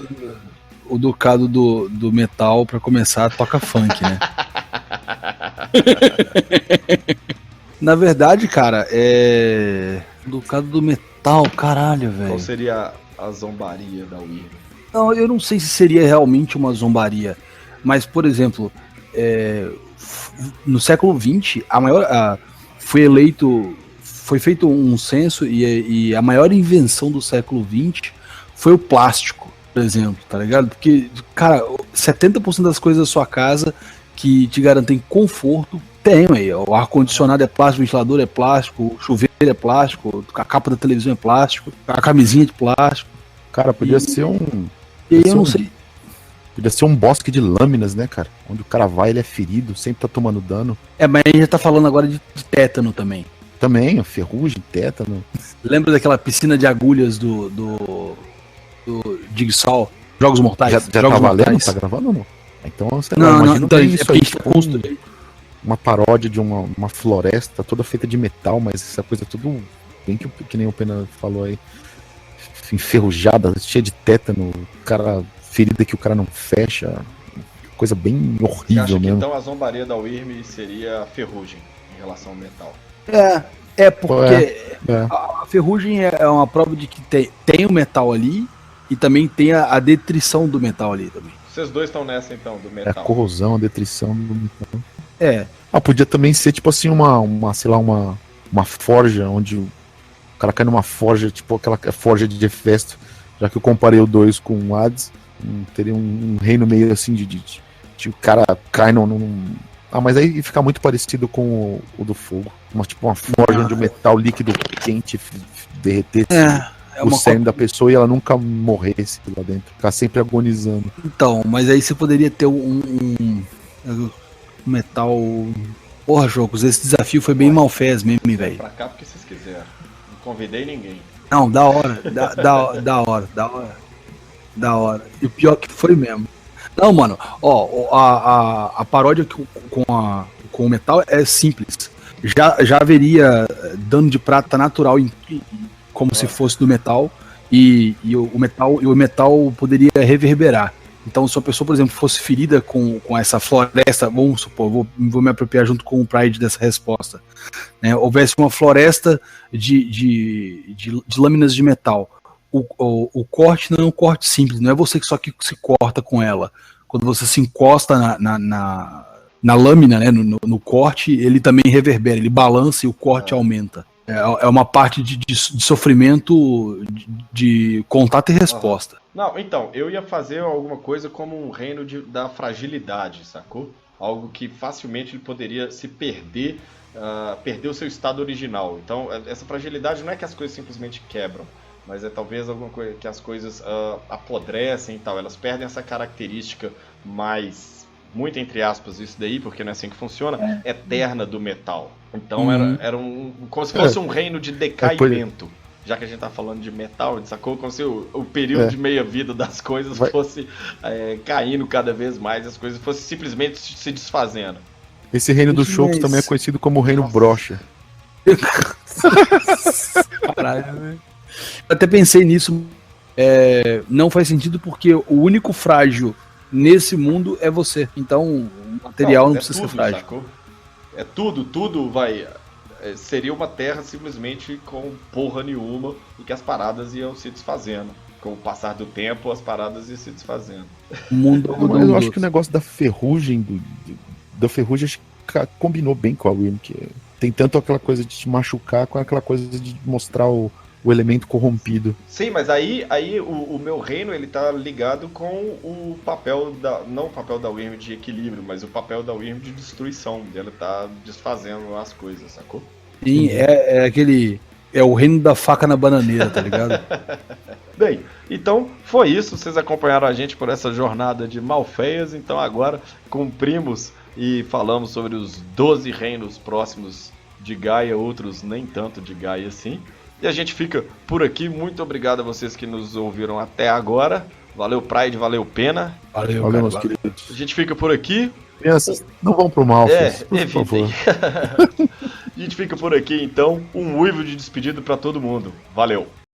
o ducado do metal, pra começar, toca funk, né? Na verdade, cara, ducado do metal, caralho, velho. Qual seria a zombaria da Wyrm? Não, eu não sei se seria realmente uma zombaria, mas, por exemplo, no século XX, foi feito um censo e a maior invenção do século XX foi o plástico, por exemplo, tá ligado? Porque, cara, 70% das coisas da sua casa que te garantem conforto tem aí. O ar-condicionado é plástico, o ventilador é plástico, o chuveiro é plástico, a capa da televisão é plástico, a camisinha é de plástico. Cara, podia ser um. E aí eu não sei. Podia ser um bosque de lâminas, né, cara? Onde o cara vai, ele é ferido, sempre tá tomando dano. Mas a gente já tá falando agora de tétano também. Também, ferrugem, tétano. Lembra daquela piscina de agulhas do Jigsaw? Jogos Mortais? Já Jogos tá valendo? Mortais. Tá gravando ou não? Então, sei Não, lá, imagina então, isso aí, tipo, uma paródia de uma floresta toda feita de metal, mas essa coisa tudo bem que nem o Pena falou aí. Enferrujada, cheia de tétano, cara, ferida que o cara não fecha, coisa bem horrível Você acha mesmo. que então a zombaria da Wyrm seria a ferrugem em relação ao metal? Porque a ferrugem é uma prova de que tem o metal ali e também tem a detrição do metal ali também. Vocês dois estão nessa então, do É metal. a corrosão, a detrição do metal. Podia também ser tipo assim sei lá, uma forja onde o cara cai numa forja, tipo aquela forja de Hefesto, já que eu comparei o 2 com o Hades, teria um reino meio assim de o cara cai num. Mas aí fica muito parecido com o do fogo. Tipo uma forja onde o metal líquido quente derretesse o cerne da pessoa e ela nunca morresse lá dentro. Ficar sempre agonizando. Então, mas aí você poderia ter um metal. Porra, Jogos, esse desafio foi bem mal fez mesmo, velho. Pra cá porque vocês quiseram. Não convidei ninguém. Não, da hora. Da hora. E o pior que foi mesmo. Não, mano, a paródia com o metal é simples. Já haveria dano de prata natural como se fosse do metal e o metal poderia reverberar. Então, se a pessoa, por exemplo, fosse ferida com essa floresta, vamos supor, vou me apropriar junto com o Pride dessa resposta, né? Houvesse uma floresta de lâminas de metal. O corte não é um corte simples, não é você só que se corta com ela. Quando você se encosta na lâmina, né, no corte, ele também reverbera, ele balança e o corte aumenta. É uma parte de sofrimento de contato e resposta. Não, então, eu ia fazer alguma coisa como um reino da fragilidade, sacou? Algo que facilmente ele poderia se perder, perder o seu estado original. Então, essa fragilidade não é que as coisas simplesmente quebram, mas é talvez alguma coisa que as coisas apodrecem e tal. Elas perdem essa característica mais, muito entre aspas, isso daí, porque não é assim que funciona, eterna do metal. Então era como se fosse um reino de decaimento. Já que a gente tá falando de metal, sacou? Como se o período de meia-vida das coisas fosse caindo cada vez mais, as coisas fossem simplesmente se desfazendo. Esse reino do Shulk também é conhecido como o reino brocha. Caralho, velho. Eu até pensei nisso. Não faz sentido porque o único frágil nesse mundo é você. Então o material não precisa ser frágil. Sacou? É tudo vai... seria uma terra simplesmente com porra nenhuma e que as paradas iam se desfazendo. Com o passar do tempo, as paradas iam se desfazendo. Mas eu acho que o negócio da ferrugem da ferrugem acho que combinou bem com a Wyrm, que tem tanto aquela coisa de te machucar com aquela coisa de mostrar o elemento corrompido. Sim, mas aí o meu reino ele tá ligado com o papel não o papel da Wyrm de equilíbrio, mas o papel da Wyrm de destruição. Ela tá desfazendo as coisas, sacou? Sim, é o reino da faca na bananeira, tá ligado? Bem, então foi isso. Vocês acompanharam a gente por essa jornada de Malfeias. Então agora cumprimos e falamos sobre os 12 reinos próximos de Gaia, outros nem tanto de Gaia assim. E a gente fica por aqui. Muito obrigado a vocês que nos ouviram até agora. Valeu, Pride, valeu, Pena. Valeu, meus queridos. A gente fica por aqui. Crianças, não vão pro mal, por favor. A gente fica por aqui, então. Um uivo de despedida para todo mundo. Valeu.